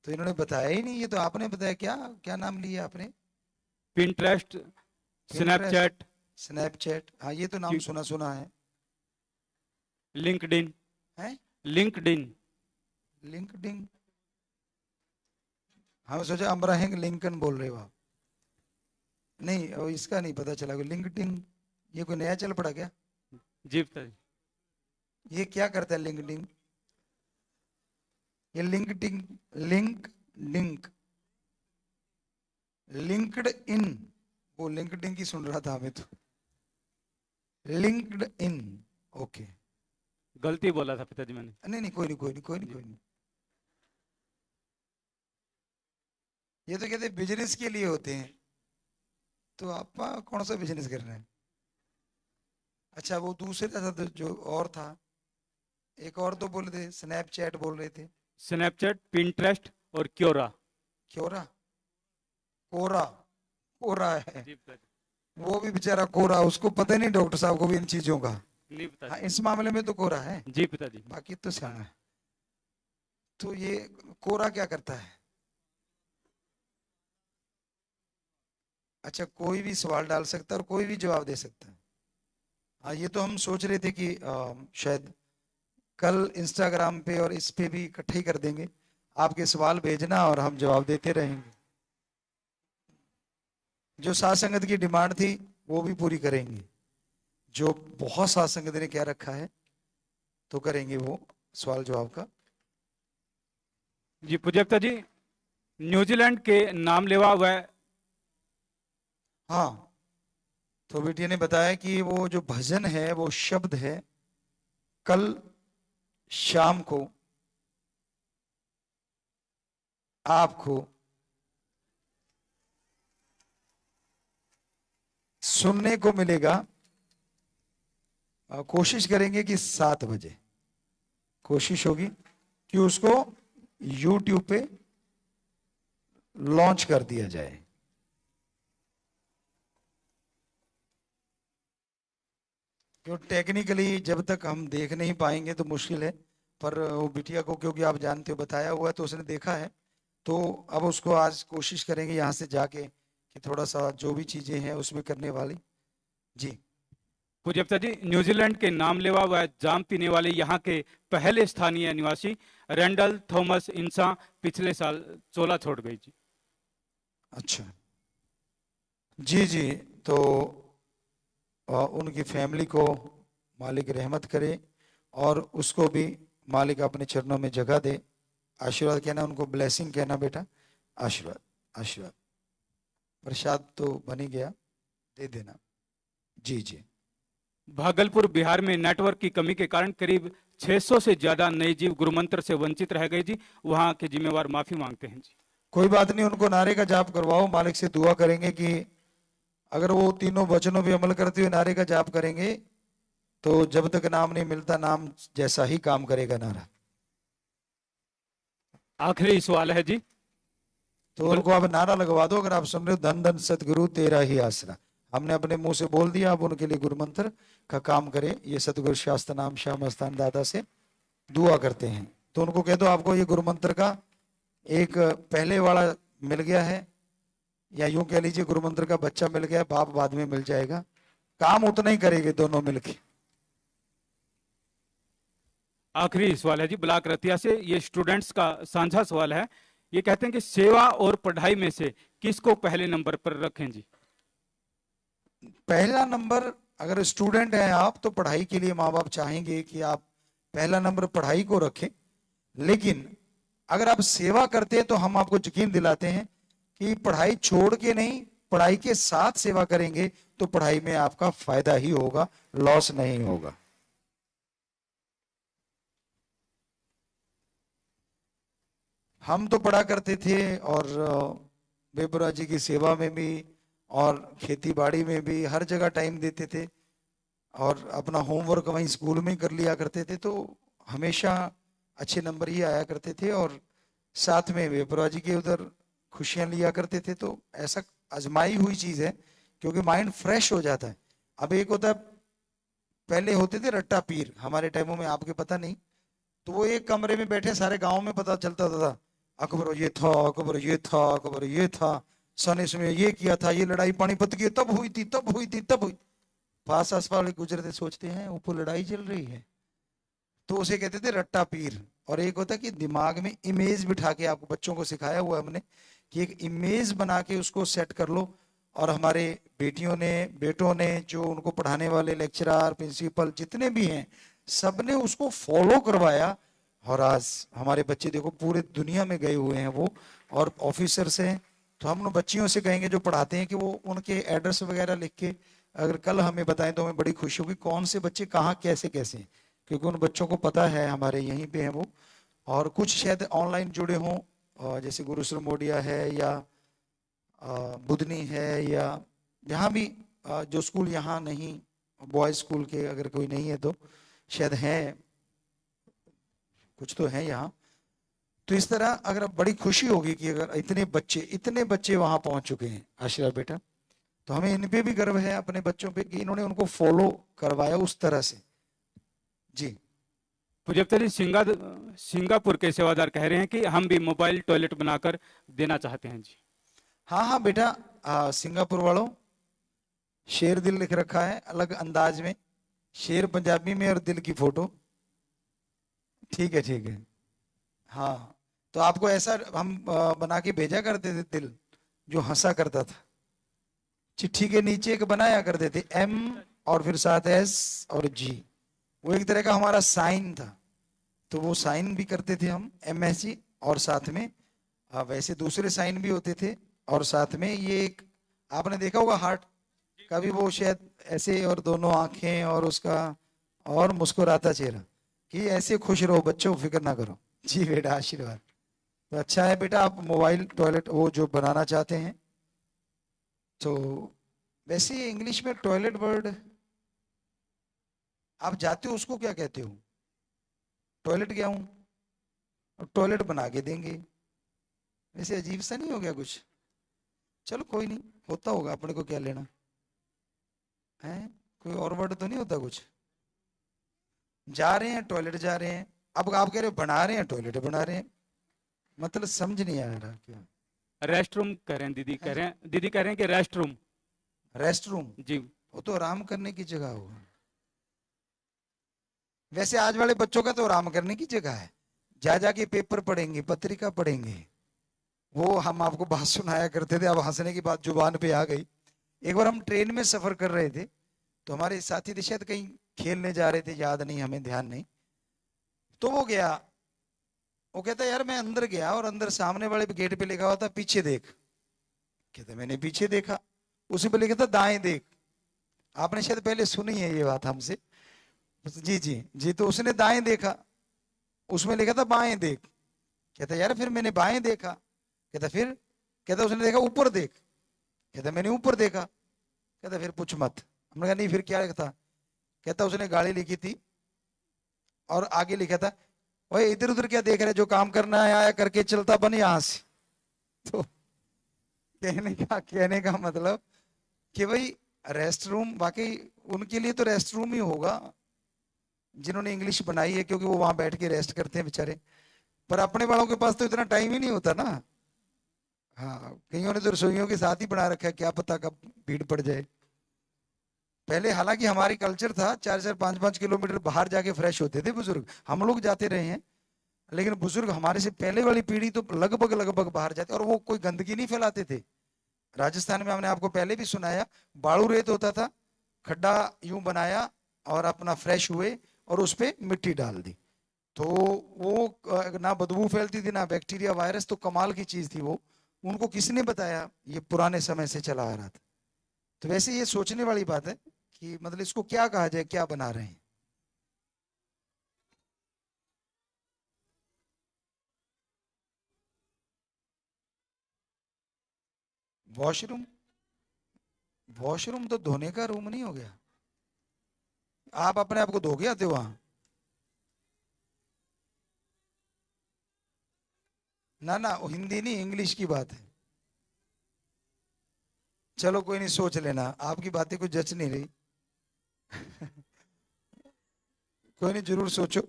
A: तो इन्होंने बताया ही नहीं, ये तो आपने बताया। क्या क्या नाम लिया आपने?
B: पिंटरेस्ट,
A: पिंटरेस्ट,
B: स्नैपचैट,
A: स्नैपचैट, हाँ ये तो नाम सुना सुना है।
B: लिंक्डइन,
A: हैं?
B: लिंक्डइन,
A: लिंक्डइन, हम सोचा अब्राहम लिंकन बोल रहे हो आप। नहीं, और इसका नहीं पता चला, लिंक्डइन ये कोई नया चल पड़ा क्या?
B: जी पिता जी।
A: ये क्या करता है लिंक्डइन? ये LinkedIn, link, link, linked in, वो लिंक्डइन की सुन रहा था हमें तो, लिंक्ड इन, ओके।
B: गलती बोला था पिताजी मैंने।
A: नहीं नहीं, कोई नहीं, कोई नहीं, कोई नहीं,
B: जी।
A: कोई नहीं। ये तो कहते बिजनेस के लिए होते हैं, तो आप कौन सा बिजनेस कर रहे हैं? अच्छा, वो दूसरे था जो और था, एक और तो बोल रहे थे, स्नैपचैट बोल रहे थे।
B: स्नैपचैट, पिंटरेस्ट और क्योरा।
A: क्योरा, कोरा, कोरा है।
B: जी पिताजी।
A: वो भी बेचारा कोरा, उसको पता ही नहीं डॉक्टर साहब को भी इन चीजों का।
B: नहीं
A: हाँ,
B: पिताजी।
A: इस मामले में तो कोरा है,
B: जी पिताजी।
A: बाकी तो श्याम है। तो ये कोरा क्या करता है? अच्छा, कोई भी सवाल डाल सकता है और कोई भी जवाब दे सकता है। हाँ, ये तो हम सोच रहे थे कि शायद कल इंस्टाग्राम पे और इस पे भी इकट्ठे ही कर देंगे, आपके सवाल भेजना और हम जवाब देते रहेंगे। जो साथ संगत की डिमांड थी वो भी पूरी करेंगे, जो बहुत साथ संगत ने क्या रखा है तो करेंगे वो सवाल जवाब का।
B: जी पूज्य पिताजी, न्यूजीलैंड के नाम लेवा वह।
A: हाँ, तो बेटिया ने बताया कि वो जो भजन है वो शब्द है, कल शाम को आपको सुनने को मिलेगा। कोशिश करेंगे कि 7 बजे कोशिश होगी कि उसको YouTube पे लॉन्च कर दिया जाए। क्यों, टेक्निकली जब तक हम देख नहीं पाएंगे तो मुश्किल है, पर वो बिटिया को क्योंकि आप जानते हो बताया हुआ है तो उसने देखा है, तो अब उसको आज कोशिश करेंगे यहाँ से जाके कि थोड़ा सा जो भी चीजें हैं उसमें करने वाली। जी।
B: पूज्य पिताजी, न्यूजीलैंड के नाम लेवा वह जाम पीने वाले यहाँ के पहले स्थानीय निवासी रैंडल थॉमस इंसा पिछले साल चोला छोड़ गई जी।
A: अच्छा, जी जी। तो उनकी फैमिली को मालिक रहमत करे और उसको भी मालिक अपने चरणों में जगह दे। आशीर्वाद कहना, उनको ब्लेसिंग कहना बेटा, आशीर्वाद आशीर्वाद। प्रसाद तो बन ही गया, दे देना। जी जी।
B: भागलपुर बिहार में नेटवर्क की कमी के कारण करीब 600 से ज्यादा नए जीव गुरुमंत्र से वंचित रह गए जी। वहां के जिम्मेवार माफी मांगते हैं जी।
A: कोई बात नहीं, उनको नारे का जाप करवाओ, मालिक से दुआ करेंगे कि अगर वो तीनों वचनों पे अमल करते हुए नारे का जाप करेंगे तो जब तक नाम नहीं मिलता नाम जैसा ही काम करेगा नारा।
B: आखिरी सवाल है जी।
A: तो उनको आप नारा लगवा दो, अगर आप सुन रहे हो, धन धन सतगुरु तेरा ही आसरा। हमने अपने मुंह से बोल दिया, अब उनके लिए गुरु मंत्र का काम करें। ये सतगुरु शास्त्र नाम श्याम स्थान दादा से दुआ करते हैं, तो उनको कह दो आपको ये गुरु मंत्र का एक पहले वाला मिल गया है, या यूं कह लीजिए गुरु मंत्र का बच्चा मिल गया, बाप बाद में मिल जाएगा। काम उतना ही करेंगे दोनों मिलके।
B: आखिरी सवाल है जी ब्लॉक रतिया से। ये स्टूडेंट्स का साझा सवाल है। ये कहते हैं कि सेवा और पढ़ाई में से किसको पहले नंबर पर रखें जी।
A: पहला नंबर, अगर स्टूडेंट हैं आप तो पढ़ाई के लिए माँ बाप चाहेंगे कि आप पहला नंबर पढ़ाई को रखें, लेकिन अगर आप सेवा करते हैं तो हम आपको यकीन दिलाते हैं कि पढ़ाई छोड़ के नहीं, पढ़ाई के साथ सेवा करेंगे तो पढ़ाई में आपका फायदा ही होगा, लॉस नहीं होगा। हम तो पढ़ा करते थे और बेबुरा जी की सेवा में भी और खेती बाड़ी में भी हर जगह टाइम देते थे, और अपना होमवर्क वहीं स्कूल में ही कर लिया करते थे, तो हमेशा अच्छे नंबर ही आया करते थे, और साथ में बेबुरा जी के उधर खुशियां लिया करते थे। तो ऐसा आजमाई हुई चीज है, क्योंकि माइंड फ्रेश हो जाता है। अब एक होता है, पहले होते थे रट्टा पीर, हमारे टाइमों में, आपके पता नहीं, तो वो एक कमरे में बैठे सारे गांव में पता चलता था, अकबर ये था, अकबर ये था, अकबर ये था, सन इसमें ये किया था, ये लड़ाई पानीपत की तब हुई थी, तब हुई थी, तब हुई। पास आस वाले गुजरते सोचते हैं ऊपर लड़ाई चल रही है, तो उसे कहते थे रट्टा पीर। और एक होता कि दिमाग में इमेज बिठा के, आपको बच्चों को सिखाया हुआ हमने कि एक इमेज बना के उसको सेट कर लो। और हमारे बेटियों ने, बेटों ने, जो उनको पढ़ाने वाले लेक्चरर, प्रिंसिपल जितने भी हैं, सबने उसको फॉलो करवाया। और आज हमारे बच्चे देखो पूरे दुनिया में गए हुए हैं वो, और ऑफिसर्स हैं। तो हम उन बच्चियों से कहेंगे जो पढ़ाते हैं कि वो उनके एड्रेस वगैरह लिख के अगर कल हमें बताएं तो हमें बड़ी खुशी होगी, कौन से बच्चे कहाँ कैसे कैसे हैं, क्योंकि उन बच्चों को पता है हमारे यहीं पे हैं वो। और कुछ शायद ऑनलाइन जुड़े हों, जैसे गुरुश्री मोडिया है या बुधनी है, या यहाँ भी जो स्कूल यहाँ नहीं बॉयज स्कूल के, अगर कोई नहीं है तो शायद है, कुछ तो है यहाँ। तो इस तरह अगर बड़ी खुशी होगी कि अगर इतने बच्चे वहां पहुंच चुके हैं आशीर्वाद बेटा, तो हमें इन पे भी गर्व है अपने बच्चों पे कि इन्होंने उनको फॉलो करवाया उस तरह से। जी
B: पूजपता जी, सिंगापुर के सेवादार कह रहे हैं कि हम भी मोबाइल टॉयलेट बनाकर देना चाहते हैं जी।
A: हाँ हाँ बेटा, सिंगापुर वालों, शेर दिल लिख रखा है अलग अंदाज में, शेर पंजाबी में और दिल की फोटो। ठीक है ठीक है। हाँ, तो आपको ऐसा हम बना के भेजा करते थे दिल, जो हंसा करता था। चिट्ठी के नीचे एक बनाया करते थे एम, और फिर साथ एस और जी, वो एक तरह का हमारा साइन था। तो वो साइन भी करते थे हम, एम एस जी, और साथ में वैसे दूसरे साइन भी होते थे, और साथ में ये एक आपने देखा होगा हार्ट का भी, वो शायद ऐसे, और दोनों आंखें और उसका, और मुस्कुराता चेहरा, कि ऐसे खुश रहो बच्चों, फिक्र ना करो। जी बेटा आशीर्वाद। तो अच्छा है बेटा, आप मोबाइल टॉयलेट वो जो बनाना चाहते हैं। तो वैसे इंग्लिश में टॉयलेट वर्ड आप जाते हो उसको क्या कहते हो? टॉयलेट गया हूं, और टॉयलेट बना के देंगे। वैसे अजीब सा नहीं हो गया कुछ? चलो कोई नहीं, होता होगा, अपने को क्या लेना है। कोई और वर्ड तो नहीं होता कुछ? जा रहे हैं टॉयलेट जा रहे हैं, अब आप कह रहे हो बना रहे हैं टॉयलेट बना रहे हैं, मतलब समझ नहीं आ रहा क्या
B: रेस्ट रूम कह रहे हैं, दीदी कह रहे हैं कि रेस्ट रूम।
A: Rest room?
B: जी।
A: वो तो आराम करने की जगह होगा। वैसे आज वाले बच्चों का तो आराम करने की जगह है, जा जाके पेपर पढ़ेंगे, पत्रिका पढ़ेंगे। वो हम आपको बात सुनाया करते थे, अब हंसने की बात जुबान पे आ गई। एक बार हम ट्रेन में सफर कर रहे थे, तो हमारे साथी थे शायद कहीं खेलने जा रहे थे, याद नहीं, हमें ध्यान नहीं। तो वो गया, वो कहता यार मैं अंदर गया, और अंदर सामने वाले गेट पे लिखा हुआ था पीछे देख। कहता मैंने पीछे देखा, उसी पे लिखा था दाएं देख। आपने शायद पहले सुनी है ये बात हमसे। जी जी जी, तो उसने दाएं देखा, उसमें लिखा था बाएं देख। कहता यार फिर मैंने बाएं देखा। कहता फिर? कहता उसने देखा ऊपर देख। कहता मैंने ऊपर देखा। कहता फिर पूछ मत। हमने कहा नहीं फिर क्या लिखा था? कहता उसने गाड़ी लिखी थी, और आगे लिखा था ओए इधर उधर क्या देख रहे, जो काम करना है आया करके चलता बन यहां से। तो कहने का मतलब कि भाई रेस्ट रूम वाकई उनके लिए तो रेस्ट रूम ही होगा जिन्होंने इंग्लिश बनाई है, क्योंकि वो वहां बैठ के रेस्ट करते हैं बेचारे। पर अपने वालों के पास तो इतना टाइम ही नहीं होता ना। हाँ, कईयों ने तो रसोइयों के साथ ही बना रखा है, क्या पता कब भीड़ पड़ जाए। पहले हालांकि हमारी कल्चर था 4-4 5-5 किलोमीटर बाहर जाके फ्रेश होते थे बुजुर्ग, हम लोग जाते रहे हैं, लेकिन बुजुर्ग हमारे से पहले वाली पीढ़ी तो लगभग लगभग बाहर जाते, और वो कोई गंदगी नहीं फैलाते थे। राजस्थान में हमने आपको पहले भी सुनाया, बाड़ू रेत होता था, खड्डा यूं बनाया, और अपना फ्रेश हुए, और उस पे मिट्टी डाल दी, तो वो ना बदबू फैलती थी ना बैक्टीरिया वायरस, तो कमाल की चीज थी वो। उनको किसने बताया? ये पुराने समय से चला आ रहा था। तो वैसे ये सोचने वाली बात है कि मतलब इसको क्या कहा जाए, क्या बना रहे हैं। वॉशरूम? वॉशरूम तो धोने का रूम नहीं हो गया। आप अपने आप को धो के आते हो वहां? ना ना, वो हिंदी नहीं इंग्लिश की बात है। चलो कोई नहीं, सोच लेना, आपकी बातें कुछ जच नहीं रही। कोई नहीं, जरूर सोचो,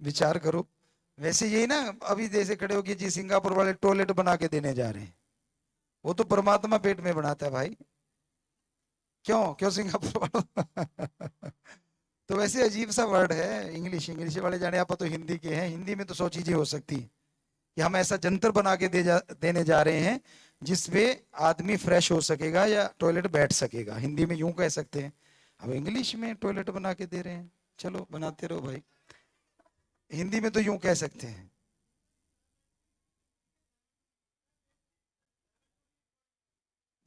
A: विचार करो। वैसे यही ना, अभी जैसे खड़े हो कि जी सिंगापुर वाले टॉयलेट बना के देने जा रहे हैं, वो तो परमात्मा पेट में बनाता है भाई। क्यों क्यों सिंगापुर वालों? तो वैसे अजीब सा वर्ड है इंग्लिश, इंग्लिश वाले जाने, आप तो हिंदी के हैं, हिंदी में तो 100 चीजें हो सकती हैं, कि हम ऐसा जंतर बना के देने जा रहे हैं जिसपे आदमी फ्रेश हो सकेगा या टॉयलेट बैठ सकेगा, हिंदी में यूं कह सकते हैं। अब इंग्लिश में टॉयलेट बना के दे रहे हैं, चलो बनाते रहो भाई, हिंदी में तो यूं कह सकते हैं।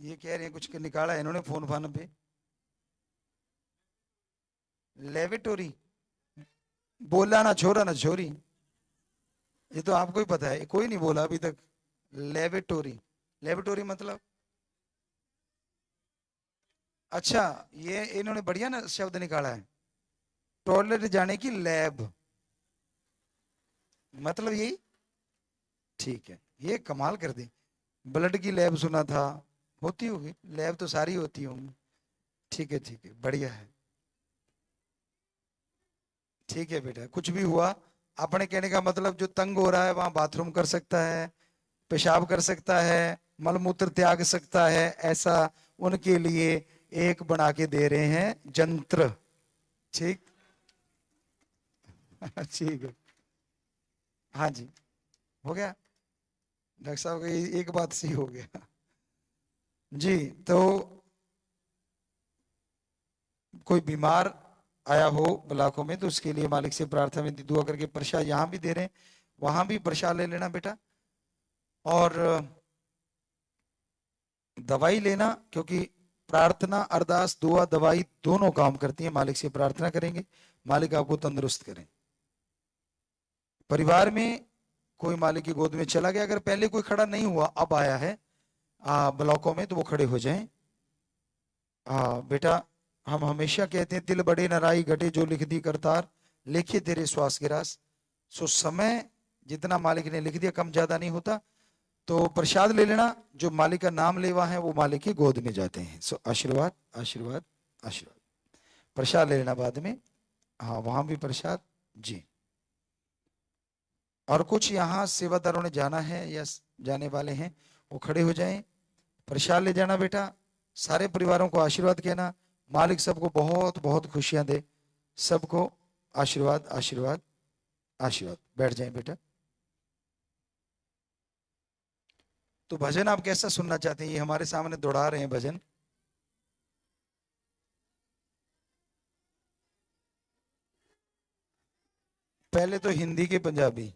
A: ये कह रहे हैं कुछ निकाला है इन्होंने फोन फान पे, लेविटोरी। बोला ना छोरा ना छोरी, ये तो आपको ही पता है, कोई नहीं बोला अभी तक। लेविटोरी, लेविटोरी मतलब अच्छा, ये इन्होंने बढ़िया ना शब्द निकाला है, टॉयलेट जाने की लैब, मतलब यही। ठीक है, ये कमाल कर दी। ब्लड की लैब सुना था, होती होगी लैब तो सारी होती होंगी। ठीक है ठीक है, बढ़िया है। ठीक है बेटा, कुछ भी हुआ, अपने कहने का मतलब जो तंग हो रहा है वहां बाथरूम कर सकता है, पेशाब कर सकता है, मलमूत्र त्याग सकता है, ऐसा उनके लिए एक बना के दे रहे हैं जंत्र। ठीक। ठीक है। हाँ जी, हो गया। डॉक्टर साहब का एक बात सही हो गया। जी। तो कोई बीमार आया हो ब्लाकों में तो उसके लिए मालिक से प्रार्थना विनती दुआ करके प्रसाद यहाँ भी दे रहे हैं, वहां भी प्रसाद ले लेना बेटा। और दवाई लेना, क्योंकि प्रार्थना अरदास दुआ दवाई दोनों काम करती है। मालिक से प्रार्थना करेंगे, मालिक आपको तंदुरुस्त करें। परिवार में कोई मालिक की गोद में चला गया, अगर पहले कोई खड़ा नहीं हुआ अब आया है ब्लॉकों में, तो वो खड़े हो जाएं। बेटा, हम हमेशा कहते हैं तिल बड़े नाराई घटे जो लिख दी करतार, लिखे तेरे श्वास के रास। सो समय जितना मालिक ने लिख दिया कम ज्यादा नहीं होता। तो प्रसाद ले लेना, जो मालिक का नाम लेवा है वो मालिक की गोद में जाते हैं। सो आशीर्वाद आशीर्वाद आशीर्वाद। प्रसाद ले लेना बाद में। हाँ, वहां भी प्रसाद। जी। और कुछ यहाँ सेवादारों ने जाना है या जाने वाले हैं, वो खड़े हो जाएं। प्रसाद ले जाना बेटा, सारे परिवारों को आशीर्वाद कहना, मालिक सबको बहुत बहुत खुशियां दे, सबको आशीर्वाद आशीर्वाद आशीर्वाद। बैठ जाएं बेटा। तो भजन आप कैसा सुनना चाहते हैं? ये हमारे सामने दौड़ा रहे हैं भजन। पहले तो हिंदी के पंजाबी।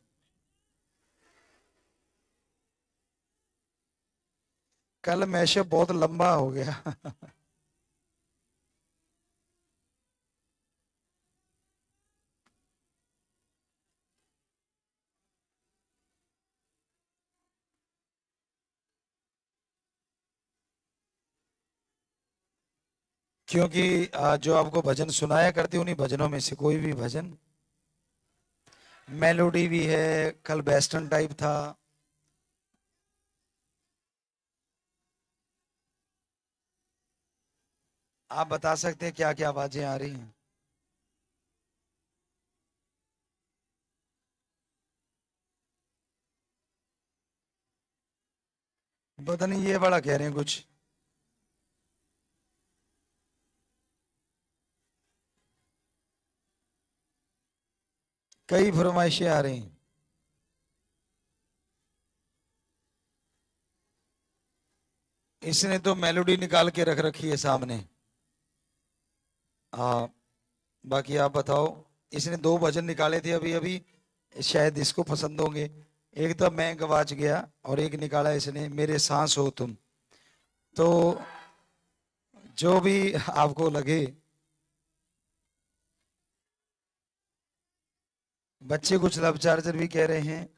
A: कल मैशअप बहुत लंबा हो गया। क्योंकि जो आपको भजन सुनाया करते उन्हीं भजनों में से कोई भी भजन, मेलोडी भी है, कल वेस्टर्न टाइप था। आप बता सकते हैं क्या क्या आवाजें आ रही हैं? पता नहीं ये वाला कह रहे हैं कुछ। कई फरमाइशें आ रही हैं। इसने तो मेलोडी निकाल के रख रखी है सामने। हाँ, बाकी आप बताओ। इसने दो भजन निकाले थे अभी अभी, शायद इसको पसंद होंगे। एक तो मैं गवाच गया, और एक निकाला इसने मेरे सांस हो तुम। तो जो भी आपको लगे। बच्चे कुछ लब चार्जर भी कह रहे हैं।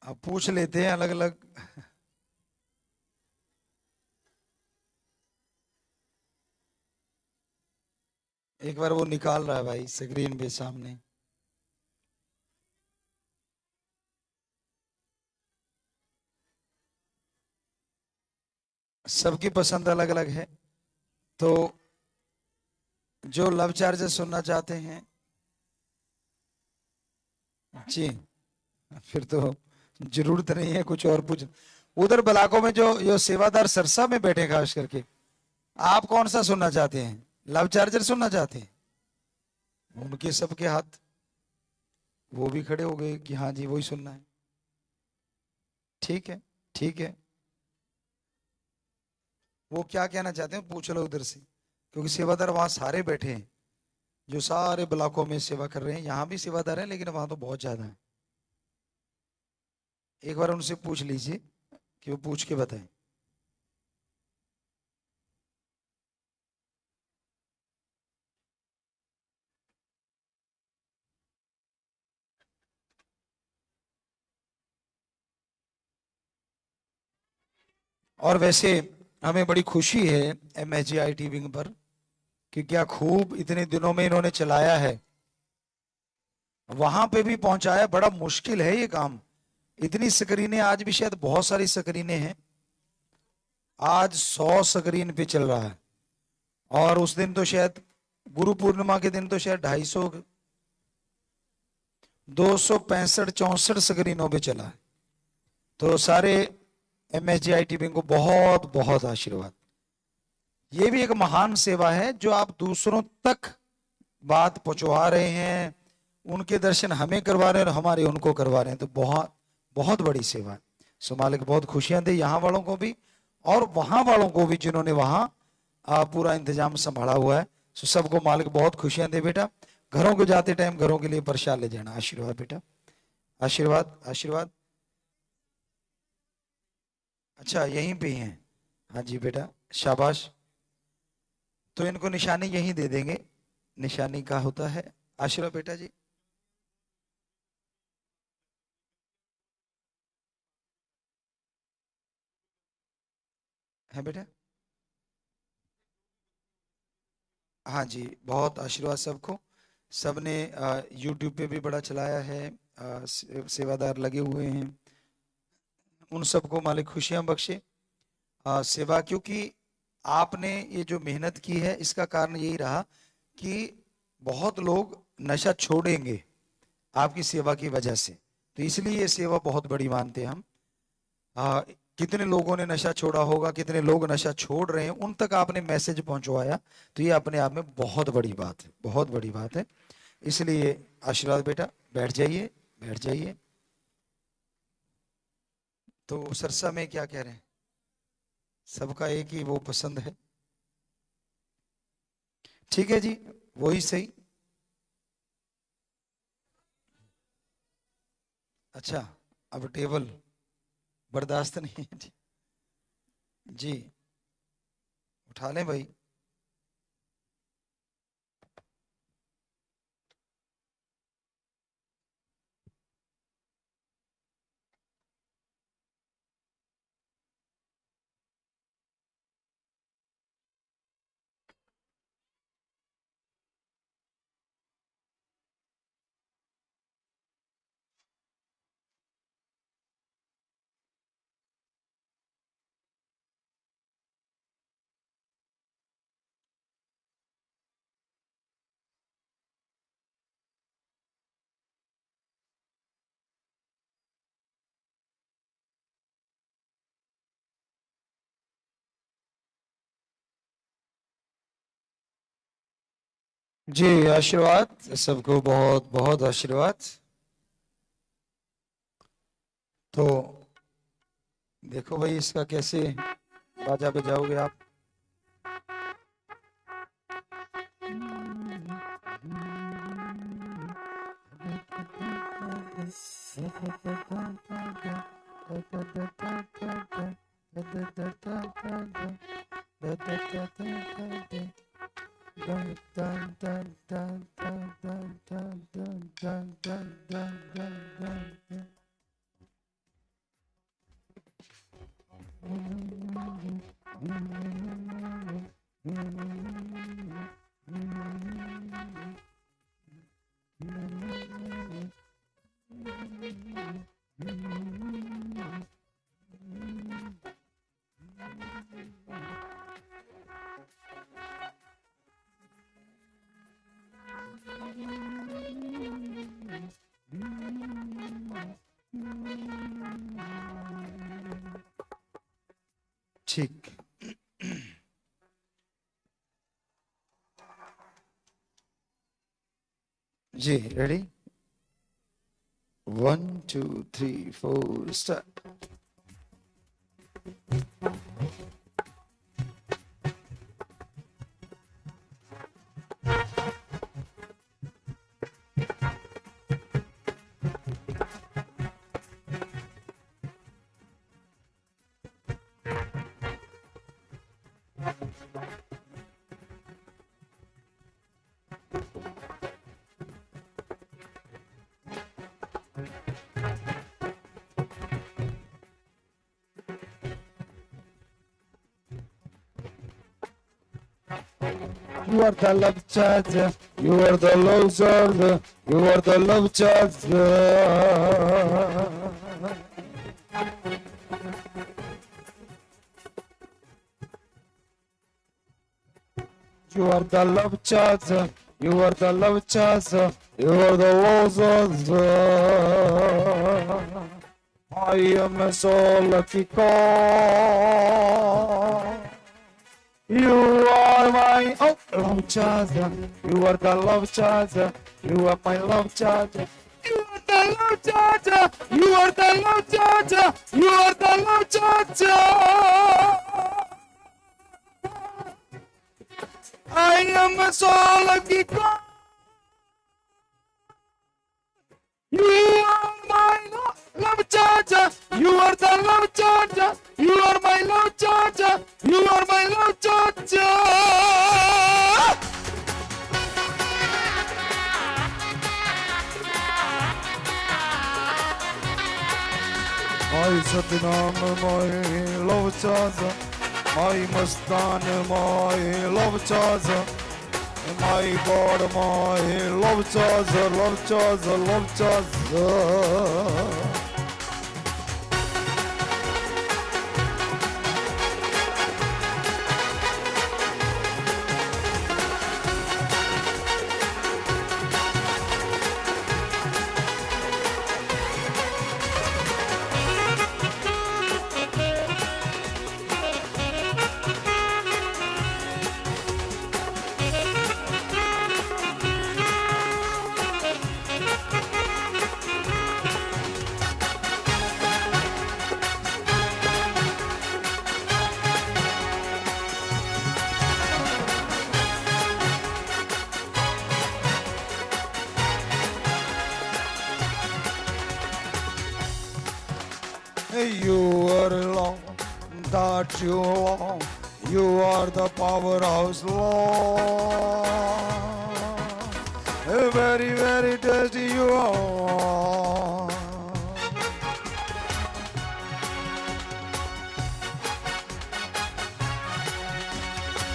A: अब पूछ लेते हैं अलग अलग। एक बार वो निकाल रहा है भाई स्क्रीन पे सामने। सबकी पसंद अलग अलग है। तो जो लव चार्जर सुनना चाहते हैं, जी, फिर तो जरूरत नहीं है कुछ और पूछ। उधर ब्लाकों में जो जो सेवादार सरसा में बैठे खास करके, आप कौन सा सुनना चाहते हैं? लव चार्जर सुनना चाहते हैं? उनके सबके हाथ, वो भी खड़े हो गए कि हाँ जी वही सुनना है। ठीक है ठीक है। वो क्या कहना चाहते हैं पूछ लो उधर से, क्योंकि सेवादार वहां सारे बैठे हैं, जो सारे ब्लॉकों में सेवा कर रहे हैं। यहाँ भी सेवादार हैं लेकिन वहां तो बहुत ज्यादा है। एक बार उनसे पूछ लीजिए कि वो पूछ के बताएं। और वैसे हमें बड़ी खुशी है MSGIT विंग पर कि क्या खूब इतने दिनों में इन्होंने चलाया है। वहां पे भी पहुंचाया, बड़ा मुश्किल है ये काम। इतनी स्क्रीनें, आज भी शायद बहुत सारी स्क्रीनें हैं, आज 100 स्क्रीन पे चल रहा है। और उस दिन तो शायद गुरु पूर्णिमा के दिन तो शायद 250 265 64 स्क्रीनों पे चला है। तो सारे MSGIT विंग को बहुत बहुत आशीर्वाद। ये भी एक महान सेवा है जो आप दूसरों तक बात पहुंचवा रहे हैं, उनके दर्शन हमें करवा रहे हैं और हमारे उनको करवा रहे हैं, तो बहुत बहुत बड़ी सेवा है। सो मालिक बहुत खुशियां दे यहाँ वालों को भी और वहां वालों को भी जिन्होंने वहां पूरा इंतजाम संभाला हुआ है। सो सबको मालिक बहुत खुशियां दे। बेटा घरों को जाते टाइम घरों के लिए प्रसाद ले जाना। आशीर्वाद बेटा, आशीर्वाद आशीर्वाद। अच्छा यहीं पे ही हैं, हाँ जी बेटा शाबाश। तो इनको निशानी यहीं दे देंगे, निशानी का होता है। आशीर्वाद बेटा जी। है बेटा, हाँ जी बहुत आशीर्वाद सबको। सबने YouTube पे भी बड़ा चलाया है, सेवादार लगे हुए हैं, उन सबको मालिक खुशियां बख्शे। सेवा, क्योंकि आपने ये जो मेहनत की है इसका कारण यही रहा कि बहुत लोग नशा छोड़ेंगे आपकी सेवा की वजह से। तो इसलिए ये सेवा बहुत बड़ी मानते हैं हम। कितने लोगों ने नशा छोड़ा होगा, कितने लोग नशा छोड़ रहे हैं, उन तक आपने मैसेज पहुंचवाया, तो ये अपने आप में बहुत बड़ी बात है, बहुत बड़ी बात है। इसलिए आशीर्वाद बेटा, बैठ जाइए बैठ जाइए। तो सरसा में क्या कह रहे हैं, सबका एक ही वो पसंद है, ठीक है जी वही सही। अच्छा अब टेबल बर्दाश्त नहीं है जी, जी उठा लें भाई। जी आशीर्वाद सबको, बहुत बहुत आशीर्वाद। तो देखो भाई इसका कैसे बाजा बजाओगे आप। ठीक, जी ready, 1 2 3 4 start. You are the love charger. You are the love charger. You are the love charger. You are the love charger. You are the love charger. You are the love charger. I am a so lucky call. You are my love charger. You are the love charger. You are my love charger. You are the love charger. You are the love charger. You are the love charger. I am a so lucky call. You are my love charger. You are the love charger. You are my love charger. You are my love charger. My Satnam, my love charger. My Mastan, my love charger. My God, my love charger, love charger, love charger. You are long, that you long. You are the powerhouse, Lord. Very, very tasty you are.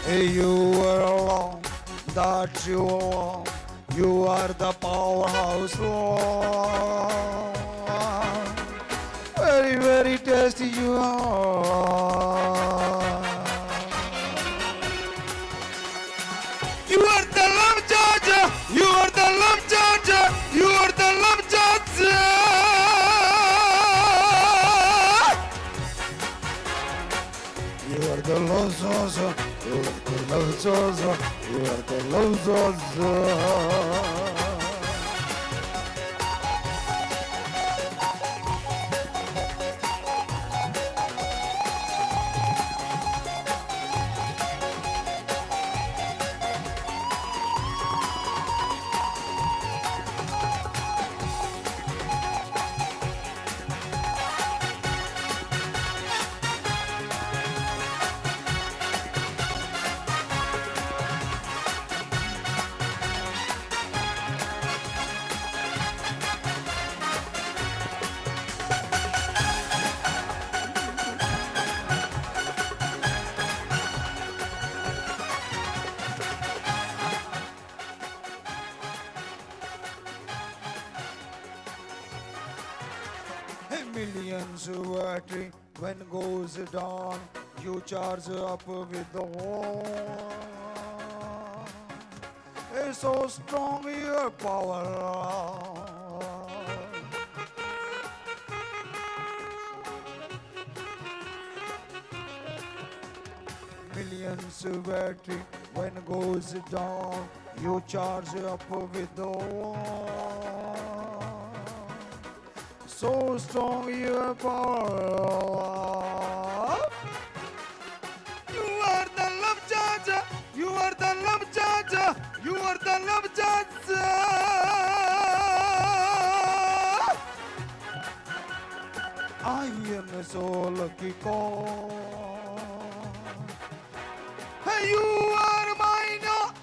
A: You are long, that you long. You are the powerhouse, Lord. Very, very tasty you are. You are the love charger. You are the love charger. You are the love charger. You are the love charger. You are the love charger. You are the love charger. Millions of battery when goes down, you charge up with the wall. It's so strong your power. Millions of battery when goes down, you charge up with the wall. So strong your power. You are the love charger. You are the love charger. You are the love charger. I am so lucky call. You are my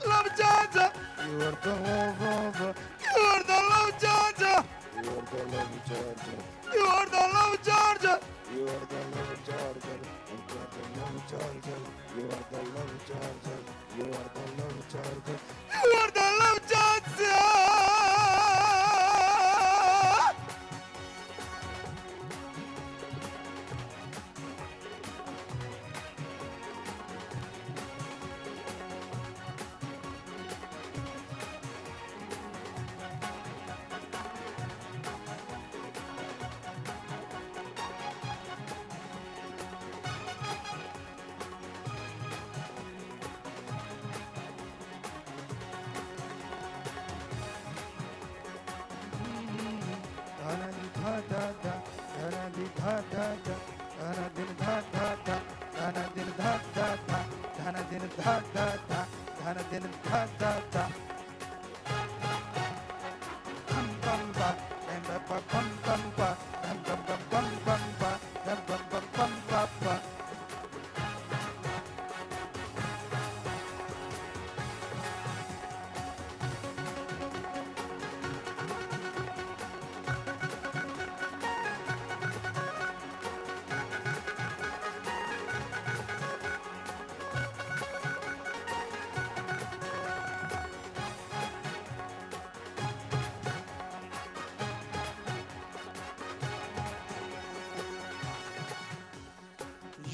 A: love charger. You are the love. You are the love charger. You are the love charger. You are the love charger. You are the love charger. You are the love charger. You are the love charger. You are the love charger. You are the love charger.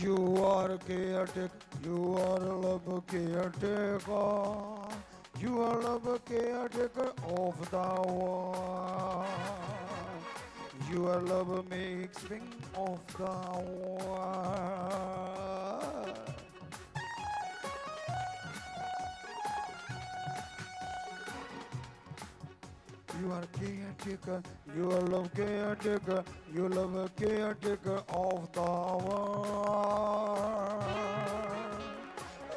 A: You are caretaker, you are love caretaker, you are love caretaker of the world. You are love makes spring of the world. You are caretaker, you are love caretaker, you love caretaker of the world.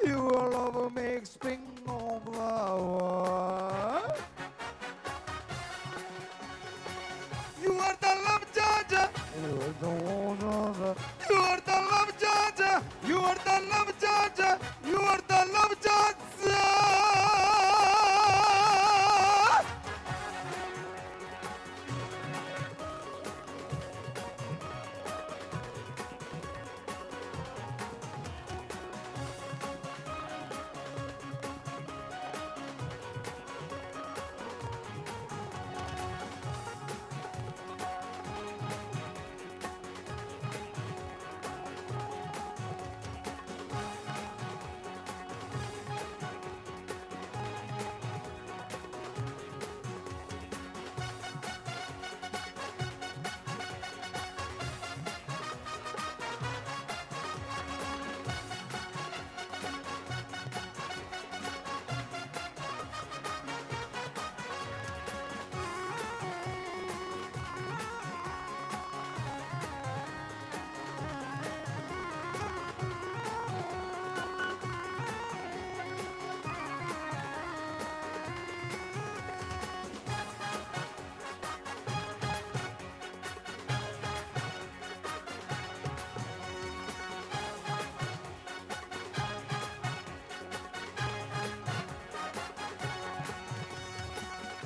A: You are love makes spring of the world. You are the love charger. You are the water. You are the love charger. You are the love charger. You are the love charger.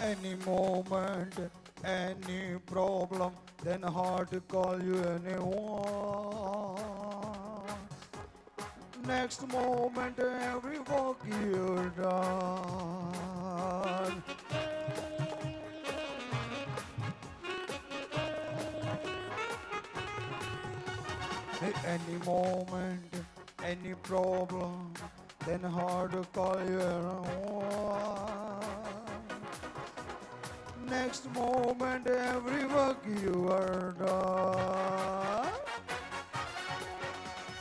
A: Any moment, any problem, then hard to call you anyone. Next moment, every work you're done. Any moment, any problem, then hard to call you anyone. Next moment, every work you are done.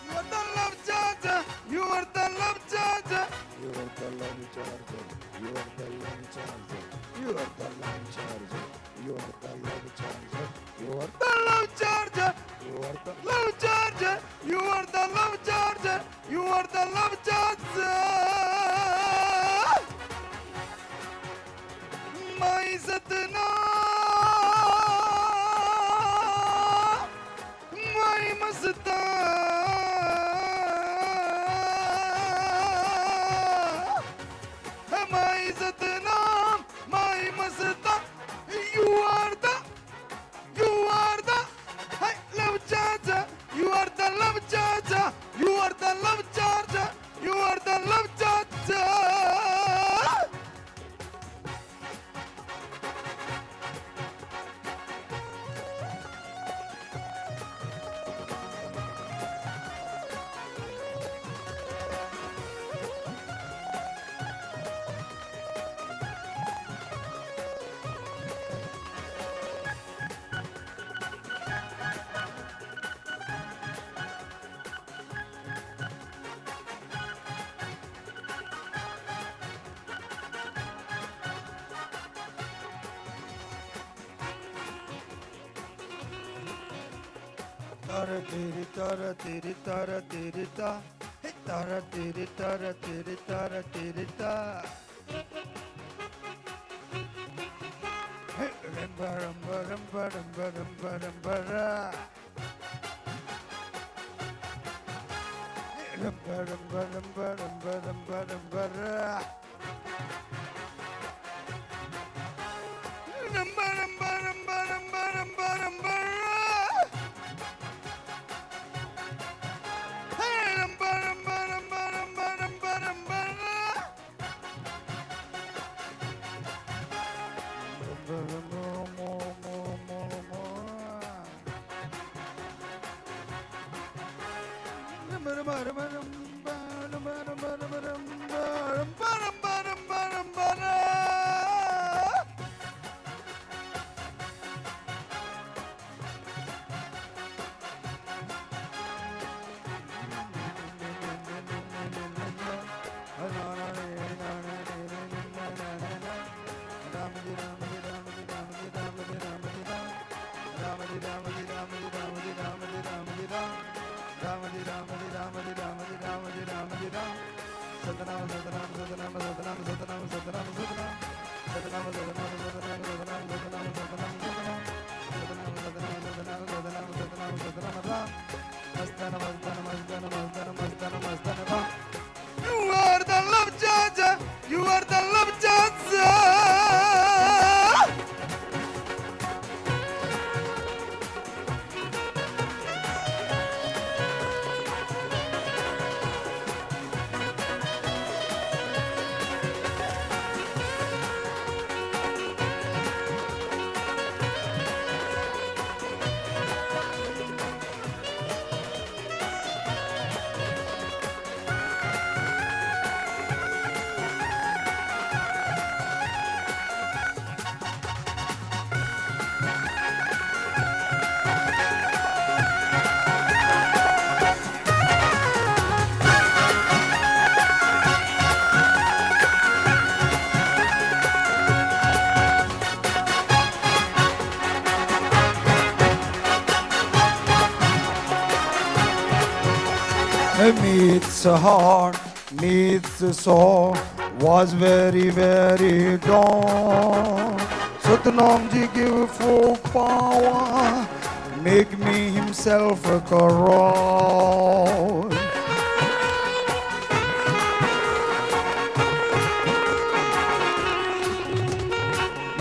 A: You are the love charger. You are the love charger. You are the love charger. You are the love charger. You are the love charger. You are the love charger. You are the love charger. You are the love charger. You are the love charger. You are the love charger. My Satnam, my Mastan, my Satnam, my Mastan. You are the तारा तेरी तारा तेरी तारा तेरी ता, तारा तेरी तारा तेरी तारा तेरी ता। Rumba rumba rumba rumba rumba rumba ra. Rumba rumba rumba rumba rumba rumba ra. Rumba rumba rumba rumba rumba rumba ra. Hey, rumba rumba rumba rumba rumba rumba ra. Rumba rumba mo mo mo mo. Rumba rumba rumba rumba rumba rumba rumba rumba rumba rumba rumba rumba ra. You are the love judge. You are the love judge. Meets a heart, meets a soul, was very, very dawn. Satnam Ji give full power, make me himself a corral.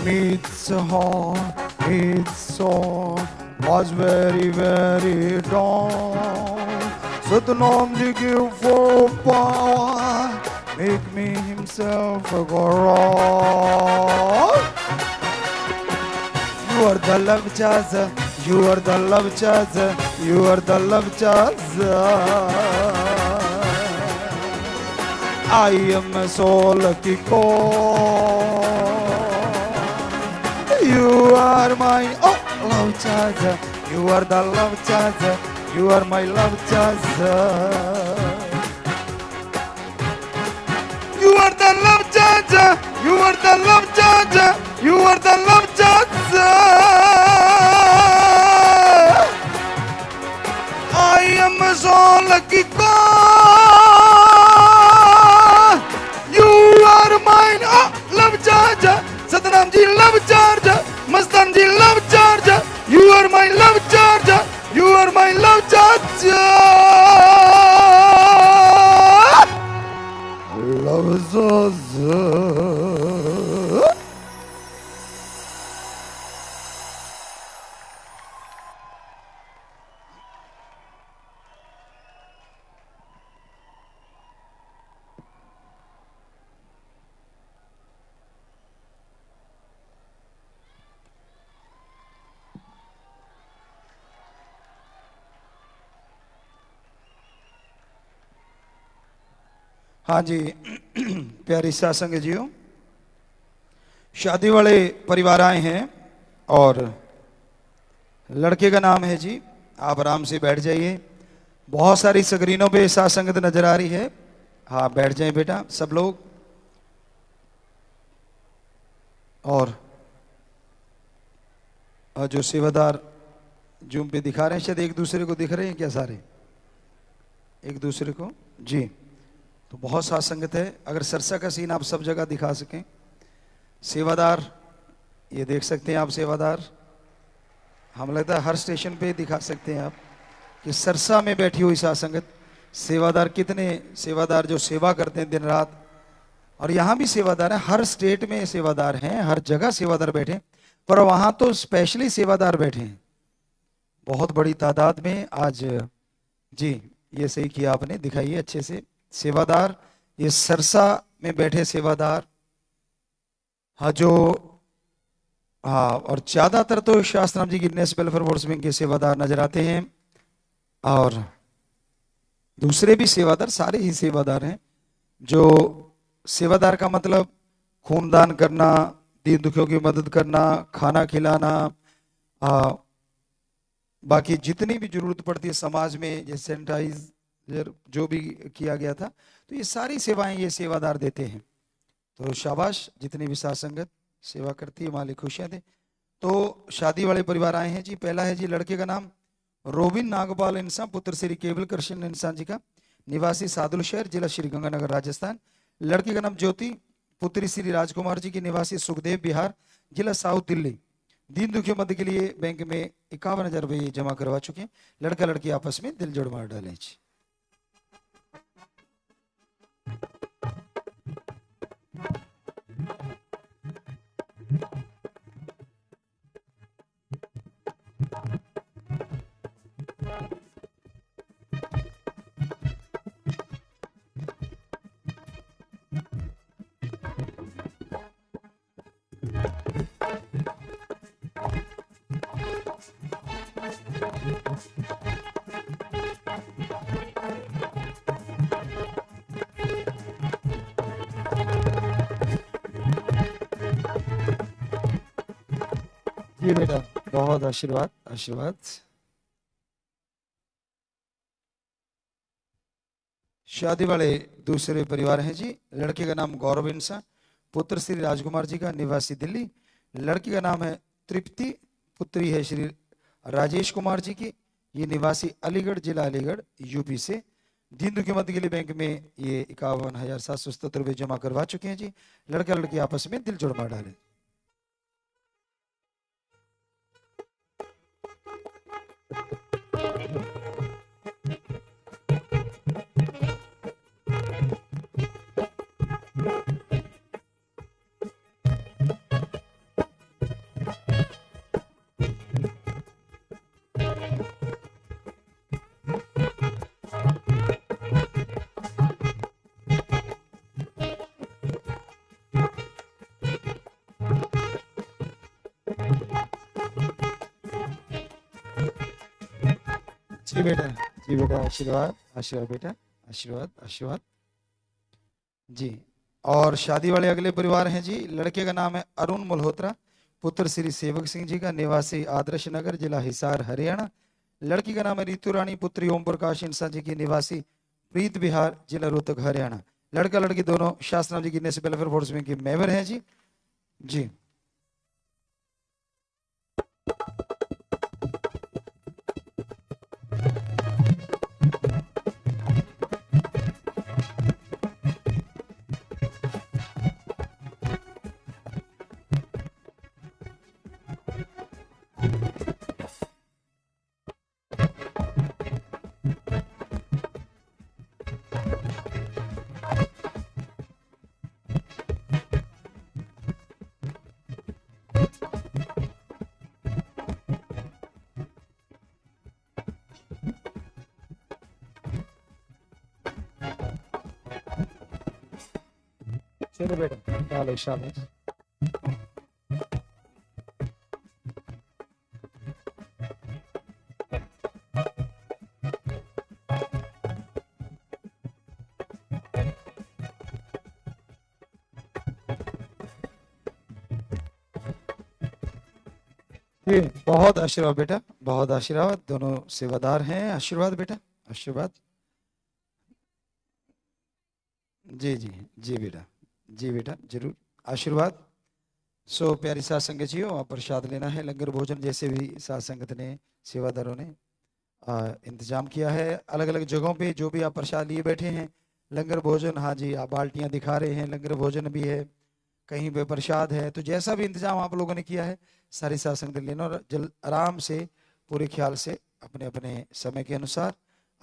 A: Meets a heart, meets soul, was very, very dawn. Satnam Ji give full power, make me himself a corral. You are the love chaza, you are the love chaza, you are the love chaza. I am a soul ki ko. You are my love chaza, you are the love chaza, you are my love chaza. You are the love chaza, you are the love chaza, you are the love chaza. I am a soul lucky God. You are mine, love chaza. Satnam Ji love chaza, Mastan Ji love chaza. You are my love chaza, you are my love chaza. Love chaza. हाँ जी प्यारी सासंग जियो, शादी वाले परिवार आए हैं और लड़के का नाम है जी, आप आराम से बैठ जाइए। बहुत सारी स्क्रीनों पे सासंगत नजर आ रही है, हाँ बैठ जाएं बेटा सब लोग। और जो सेवादार जूम पे दिखा रहे हैं, शायद एक दूसरे को दिख रहे हैं क्या सारे, एक दूसरे को जी। तो बहुत साथ संगत है। अगर सरसा का सीन आप सब जगह दिखा सकें। सेवादार, ये देख सकते हैं आप सेवादार, हम लगता है हर स्टेशन पे दिखा सकते हैं आप कि सरसा में बैठी हुई साथ संगत सेवादार, कितने सेवादार जो सेवा करते हैं दिन रात। और यहाँ भी सेवादार हैं, हर स्टेट में सेवादार हैं, हर जगह सेवादार बैठे हैं, पर वहां तो स्पेशली सेवादार बैठे हैं बहुत बड़ी तादाद में आज। जी, ये सही किया आपने, दिखाइए अच्छे से सेवादार, ये सरसा में बैठे सेवादार। हाँ जो, हाँ, और ज्यादातर तो शास्त्राम जी गिरनेस वेलफेयर फोर्स विंग के सेवादार नजर आते हैं, और दूसरे भी सेवादार, सारे ही सेवादार हैं। जो सेवादार का मतलब खूनदान करना, दीन दुखियों की मदद करना, खाना खिलाना, बाकी जितनी भी जरूरत पड़ती है समाज में, जैसे सैनिटाइजर जो भी किया गया था, तो ये सारी सेवाएं ये सेवादार देते हैं। तो शाबाश, जितनी भी साथ संगत सेवा करती है, मालिक खुशियां दे। तो शादी वाले परिवार आए हैं जी। पहला है जी, लड़के का नाम रोबिन नागपाल इंसान, पुत्र श्री केवल कृष्ण इंसान जी का, निवासी सादुल शहर, जिला श्री गंगानगर, राजस्थान। लड़की का नाम ज्योति, पुत्री श्री राजकुमार जी की, निवासी सुखदेव बिहार, जिला साउथ दिल्ली। दीन दुखियों मध्य के लिए बैंक में 51,000 रुपये जमा करवा चुके हैं। लड़का लड़की आपस में दिल जोड़ मार डालें जी। जी बेटा, बहुत आशीर्वाद, आशीर्वाद। शादी वाले दूसरे परिवार हैं जी। लड़के का नाम गौरव इंसान, पुत्र श्री राजकुमार जी का, निवासी दिल्ली। लड़की का नाम है तृप्ति, पुत्री है श्री राजेश कुमार जी की, ये निवासी अलीगढ़, जिला अलीगढ़, यूपी से। दीन दुखी मध्य के लिए बैंक में ये 51,770 रुपये जमा करवा चुके हैं जी। लड़का लड़की आपस में दिल जोड़ मार डाले। जी बेटा, जी बेटा, आशीर्वाद, आशीर्वाद बेटा, आशीर्वाद, आशीर्वाद जी। और शादी वाले अगले परिवार हैं जी। लड़के का नाम है अरुण मल्होत्रा, पुत्र श्री सेवक सिंह जी का, निवासी आदर्श नगर, जिला हिसार, हरियाणा। लड़की का नाम है रितु रानी, पुत्री ओम प्रकाश इंसान जी की, निवासी प्रीत बिहार, जिला रोहतक, हरियाणा। लड़का लड़की दोनों शास्त्राम जी गिरनेस वेलफेयर फोर्स विंग के मेंबर हैं जी। जी, चलो बेटा, डालो शाबाश। जी, बहुत आशीर्वाद बेटा, बहुत आशीर्वाद। दोनों सेवादार हैं, आशीर्वाद बेटा, आशीर्वाद। जी जी, जी बेटा, जी बेटा, जरूर आशीर्वाद। सो प्यारी साथ संगत जी, आप प्रसाद लेना है। लंगर भोजन जैसे भी साथ संगत ने, सेवादारों ने इंतजाम किया है अलग अलग जगहों पे, जो भी आप प्रसाद लिए बैठे हैं, लंगर भोजन, हाँ जी आप बाल्टियां दिखा रहे हैं, लंगर भोजन भी है, कहीं पे प्रसाद है, तो जैसा भी इंतजाम आप लोगों ने किया है सारी साथ संगत लेना, और आराम से पूरे ख्याल से अपने अपने समय के अनुसार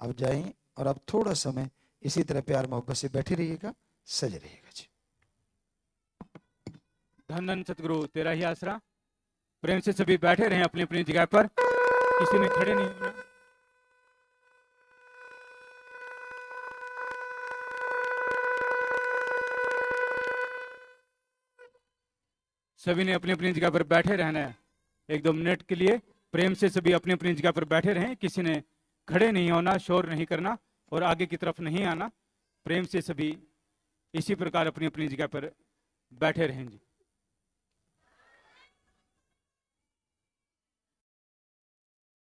A: आप जाएं, और आप थोड़ा समय इसी तरह प्यार मोहब्बत से बैठे रहिएगा, सजे रहिएगा जी।
B: धन धन सतगुरु तेरा ही आसरा। प्रेम से सभी बैठे रहें अपनी अपनी जगह पर, किसी ने खड़े नहीं होना। सभी ने अपनी अपनी जगह पर बैठे रहना है। 1-2 मिनट के लिए प्रेम से सभी अपनी अपनी जगह पर बैठे रहें, किसी ने खड़े नहीं होना, शोर नहीं करना और आगे की तरफ नहीं आना। प्रेम से सभी इसी प्रकार अपनी अपनी जगह पर बैठे रहें जी।